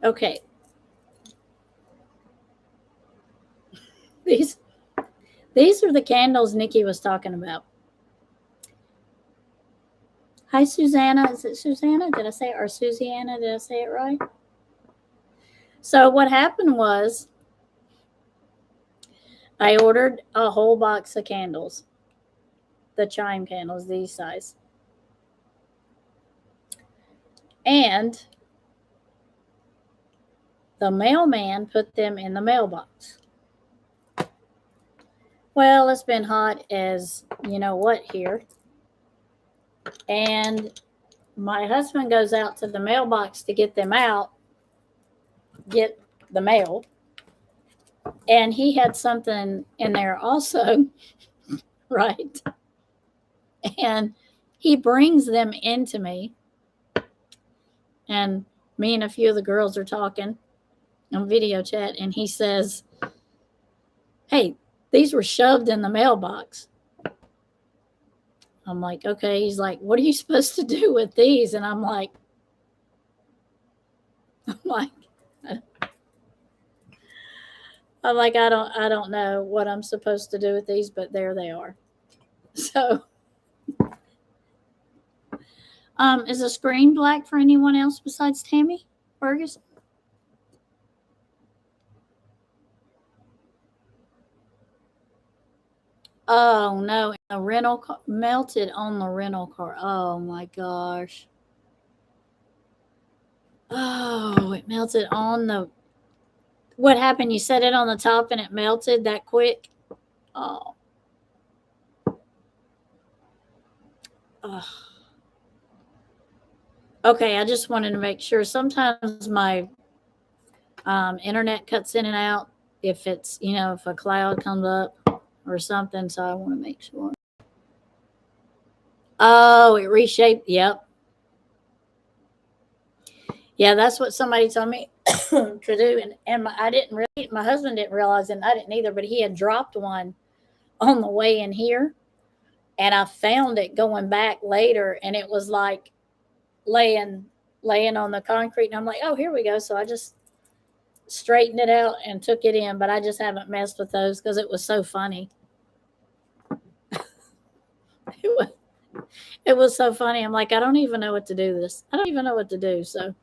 Okay. These these are the candles Nikki was talking about. Hi Susanna. Is it Susanna? Did I say it? Or Susiana? Did I say it right? So what happened was I ordered a whole box of candles. The chime candles, these size. And the mailman put them in the mailbox. Well, it's been hot as you know what here. And my husband goes out to the mailbox to get them out, get the mail. And he had something in there also, right? And he brings them into me. And me and a few of the girls are talking on video chat. And he says, "Hey, these were shoved in the mailbox." I'm like, "Okay." He's like, "What are you supposed to do with these?" And I'm like, I'm like, I don't know what I'm supposed to do with these, but there they are. So, is the screen black for anyone else besides Tammy Ferguson? Oh no, the rental car melted on the rental car. Oh my gosh. Oh, it melted on the. What happened? You set it on the top and it melted that quick? Oh. Ugh. Okay, I just wanted to make sure. Sometimes my internet cuts in and out if it's, if a cloud comes up or something. So I want to make sure. Oh, it reshaped. Yep. Yeah, that's what somebody told me to do. And I didn't really, my husband didn't realize it, and I didn't either, but he had dropped one on the way in here. And I found it going back later, and it was like laying laying on the concrete. And I'm like, oh, here we go. So I just straightened it out and took it in, but I just haven't messed with those because it was so funny. It was, it was so funny. I'm like, I don't even know what to do this. I don't even know what to do. So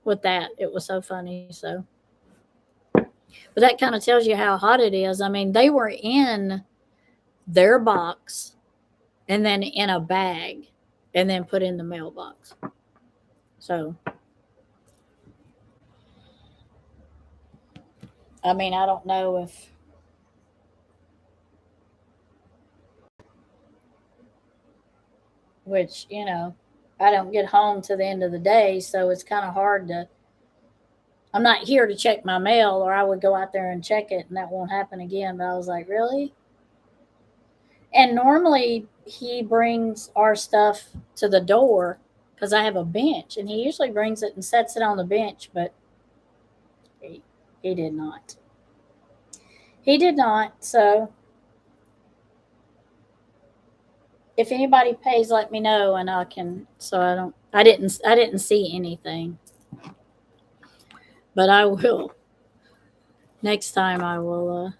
with that, it was so funny. So, but that kind of tells you how hot it is. I mean, they were in their box and then in a bag and then put in the mailbox. So, I mean, I don't know if, which, I don't get home to the end of the day. So it's kind of hard to, I'm not here to check my mail, or I would go out there and check it and that won't happen again. But I was like, really? And normally he brings our stuff to the door because I have a bench, and he usually brings it and sets it on the bench, but he, he did not. He did not. So if anybody pays, let me know, and I can. So I didn't see anything, but I will next time. I will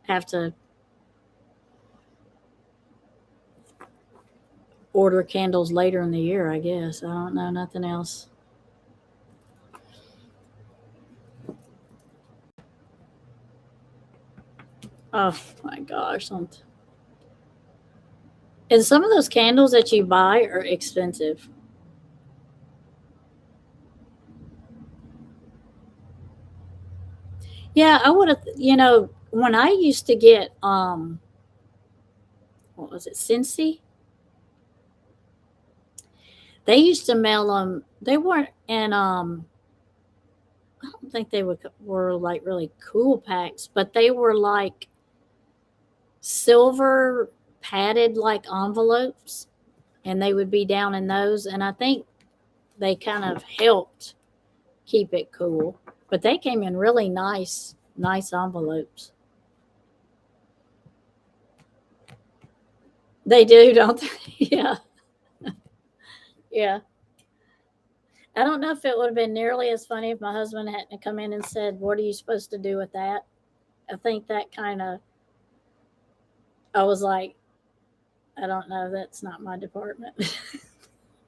have to order candles later in the year. I guess I don't know nothing else. Oh my gosh! And some of those candles that you buy are expensive. Yeah, I would have, when I used to get, what was it, Cincy? They used to mail them. They weren't, and I don't think they were like really cool packs, but they were like silver padded like envelopes, and they would be down in those. And I think they kind of helped keep it cool, but they came in really nice envelopes. They do, don't they? Yeah, yeah. I don't know if it would have been nearly as funny if my husband hadn't come in and said, "What are you supposed to do with that?" I think that kind of, I was like, I don't know, that's not my department.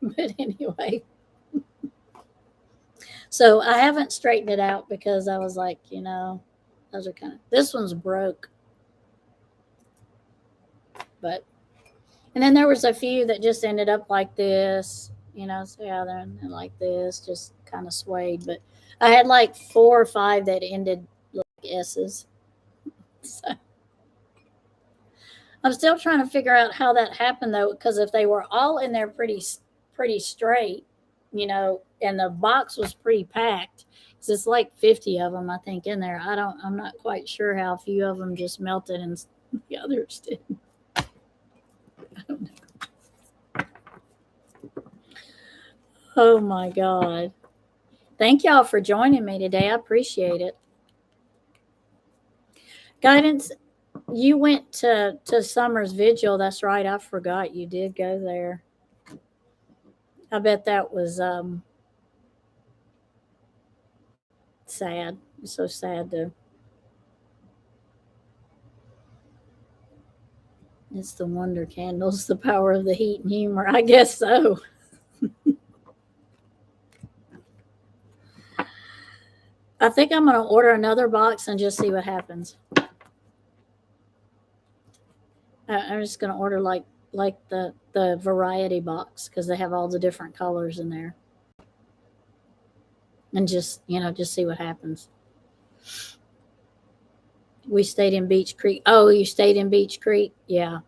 But anyway, so I haven't straightened it out because I was like, those are kind of, this one's broke, but, and then there was a few that just ended up like this, so yeah, they're like this, just kind of swayed. But I had like 4 or 5 that ended like S's. So I'm still trying to figure out how that happened though, because if they were all in there pretty straight, and the box was pretty packed, because it's like 50 of them I think in there. I'm not quite sure how a few of them just melted and the others did. I don't know. Oh my god! Thank y'all for joining me today. I appreciate it. Guidance, you went to Summer's Vigil. That's right. I forgot you did go there. I bet that was sad. It's so sad to. It's the wonder candles, the power of the heat and humor. I guess so. I think I'm gonna order another box and just see what happens. I'm just gonna order like the variety box because they have all the different colors in there, and just see what happens. We stayed in Beach Creek. Oh, you stayed in Beach Creek? Yeah,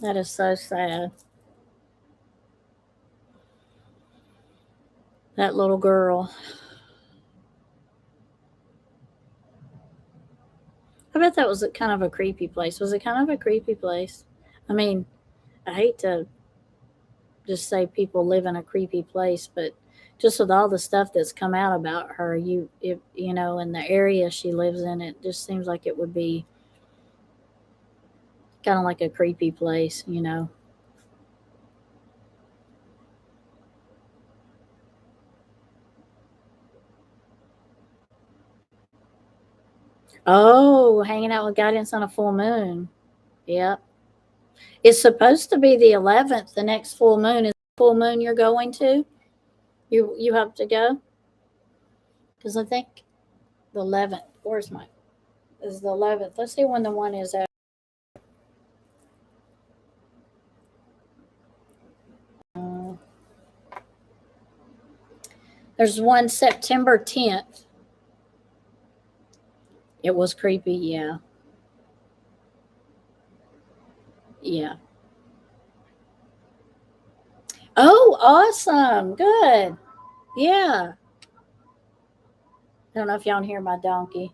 that is so sad. That little girl. I bet that was kind of a creepy place. Was it kind of a creepy place? I mean, I hate to just say people live in a creepy place, but just with all the stuff that's come out about her, in the area she lives in, it just seems like it would be kind of like a creepy place. Oh, hanging out with guidance on a full moon. Yep. It's supposed to be the 11th. The next full moon is the full moon you're going to. You have to go because I think the 11th. Where's my? Is the 11th? Let's see when the one is out. Uh, there's one September 10th. It was creepy. Yeah. Yeah. Oh, awesome. Good. Yeah. I don't know if y'all can hear my donkey.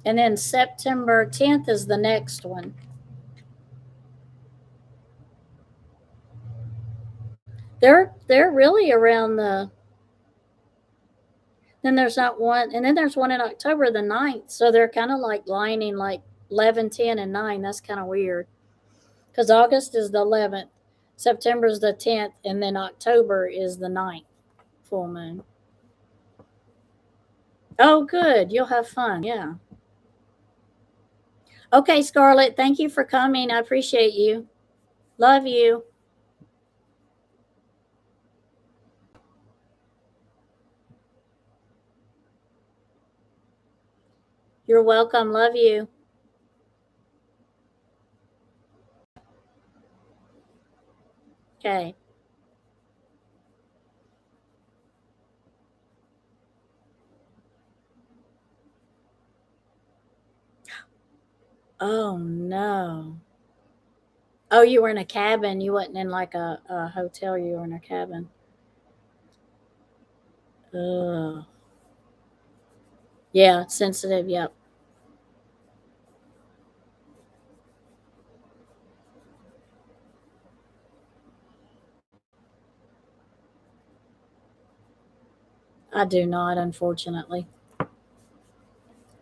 And then September 10th is the next one. They're really around the. Then there's not one, and then there's one in October the 9th. So they're kind of like lining like 11, 10, and 9. That's kind of weird because August is the 11th, September is the 10th, and then October is the 9th full moon. Oh, good. You'll have fun. Yeah. Okay, Scarlett. Thank you for coming. I appreciate you. Love you. You're welcome. Love you. Okay. Oh no. Oh, you were in a cabin. You wasn't in like a hotel. You were in a cabin. Ugh. Yeah, sensitive. Yep. I do not, unfortunately.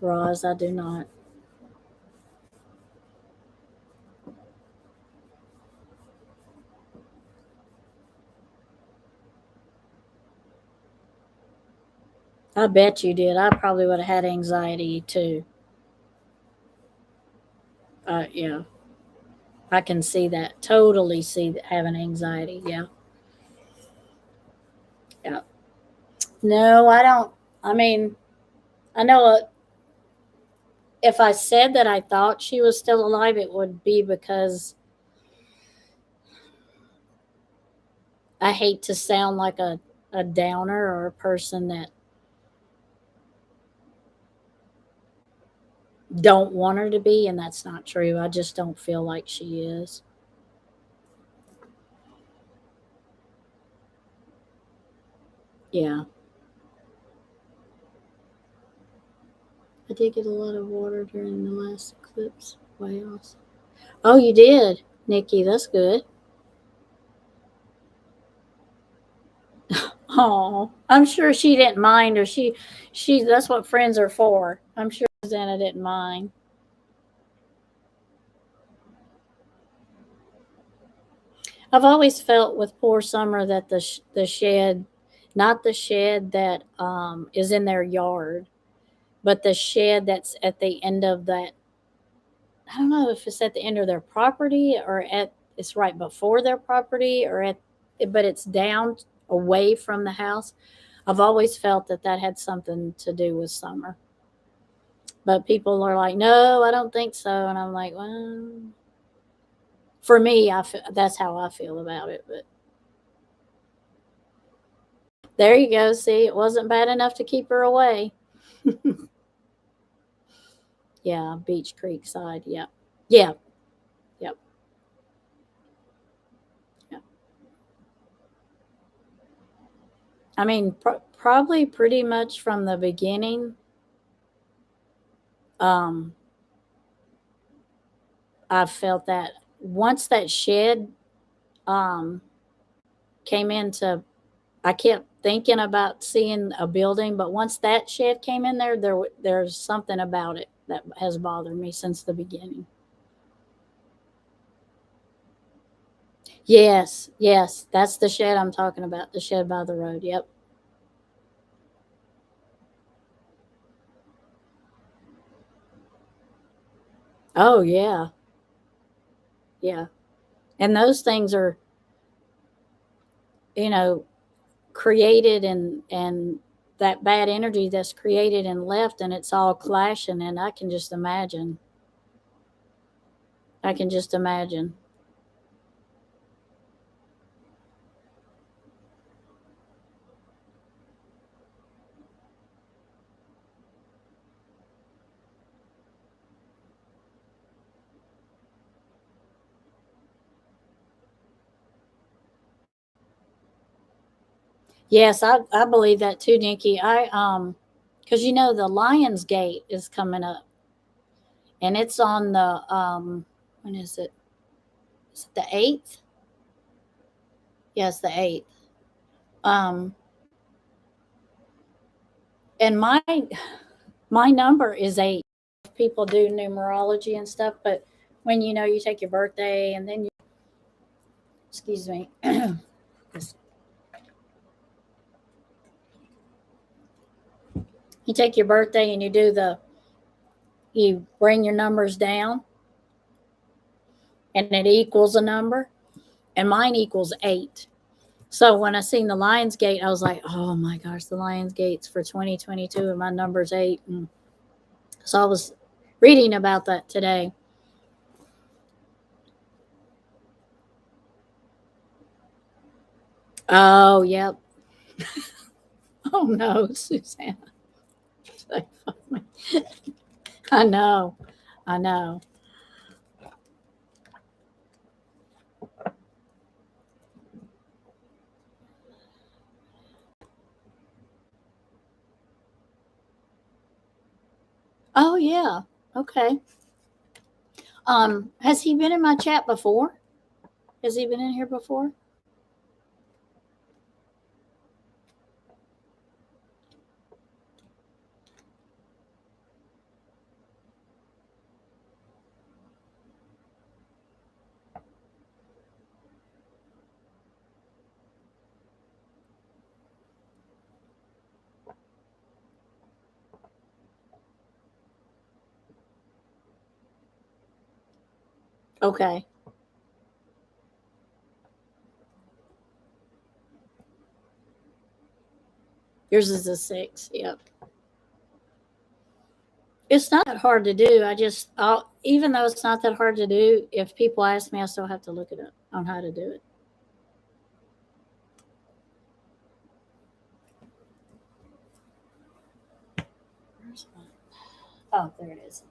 Roz, I do not. I bet you did. I probably would have had anxiety too. Yeah, I can see that. Totally see that having anxiety. Yeah, yeah. No, I don't. I mean, I know if I said that I thought she was still alive, it would be because I hate to sound like a downer or a person that don't want her to be, and that's not true. I just don't feel like she is. Yeah, I did get a lot of water during the last eclipse. Way awesome. Oh, you did, Nikki. That's good. Oh, I'm sure she didn't mind, or she. That's what friends are for. I'm sure Susanna didn't mind. I've always felt with poor Summer that the shed, not the shed that is in their yard, but the shed that's at the end of that. I don't know if it's at the end of their property or at it's right before their property or at, but it's down away from the house. I've always felt that that had something to do with Summer. But people are like, no, I don't think so. And I'm like, well, for me, that's how I feel about it. But there you go. See, it wasn't bad enough to keep her away. Yeah, Beach Creek side. Yeah. Yeah. Yep. Yeah. I mean, probably pretty much from the beginning. Um, I felt that once that shed um, came into, I kept thinking about seeing a building, but once that shed came in there, there's something about it that has bothered me since the beginning. Yes, yes, that's the shed I'm talking about. The shed by the road. Yep. Oh yeah, yeah. And those things are, you know, created and that bad energy that's created and left, and it's all clashing. And I can just imagine. I can just imagine. Yes, I believe that too, Nikki. Because you know the Lions Gate is coming up, and it's on the when is it? Is it the 8th? Yes, the 8th. Um, and my number is 8. People do numerology and stuff, but when you take your birthday and then excuse me, you take your birthday and you bring your numbers down and it equals a number, and mine equals 8. So when I seen the Lions Gate, I was like, oh my gosh, the Lions Gate's for 2022 and my number's 8. And So I was reading about that today. Oh, yep. Oh no, Susanna. I know. I know. Oh yeah. Okay. Has he been in my chat before? Has he been in here before? Okay. Yours is a 6. Yep. It's not that hard to do. Even though it's not that hard to do, if people ask me, I still have to look it up on how to do it. Where's mine? Oh, there it is.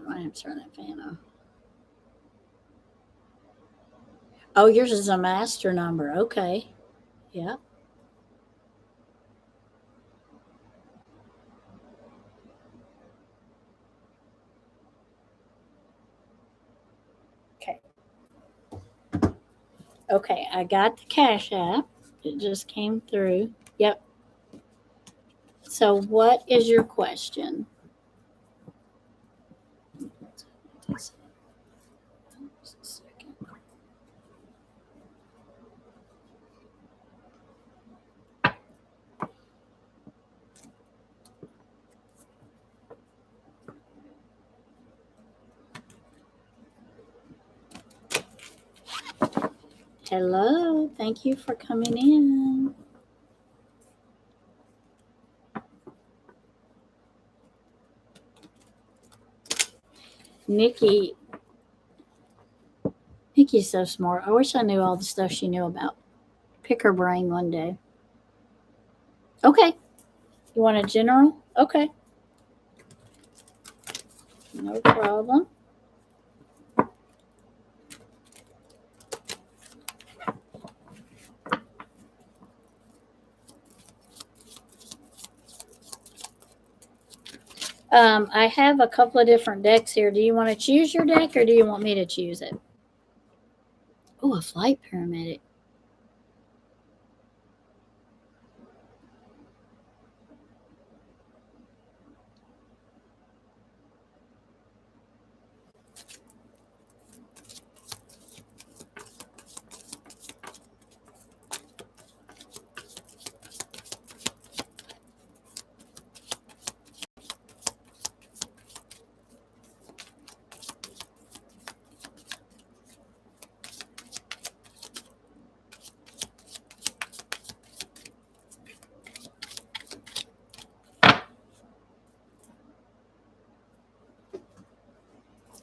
I am turn that fan on. Oh, yours is a master number. Okay. Yeah. Okay. Okay. I got the Cash App. It just came through. Yep. So, what is your question? Just a second. Hello. Thank you for coming in. Nikki. Nikki's so smart. I wish I knew all the stuff she knew about. Pick her brain one day. Okay. You want a general? Okay. No problem. I have a couple of different decks here. Do you want to choose your deck or do you want me to choose it? Oh, a flight paramedic.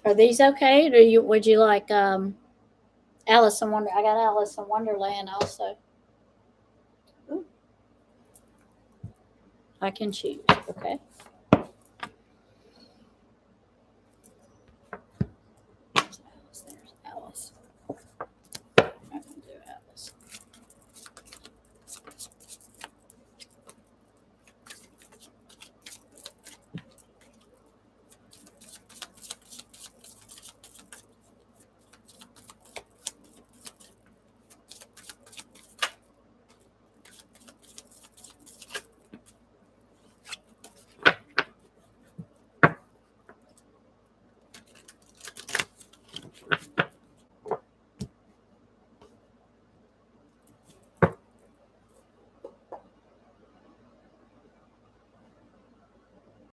Are these okay? Or would you like Alice in Wonder? I got Alice in Wonderland also. Ooh. I can choose. Okay.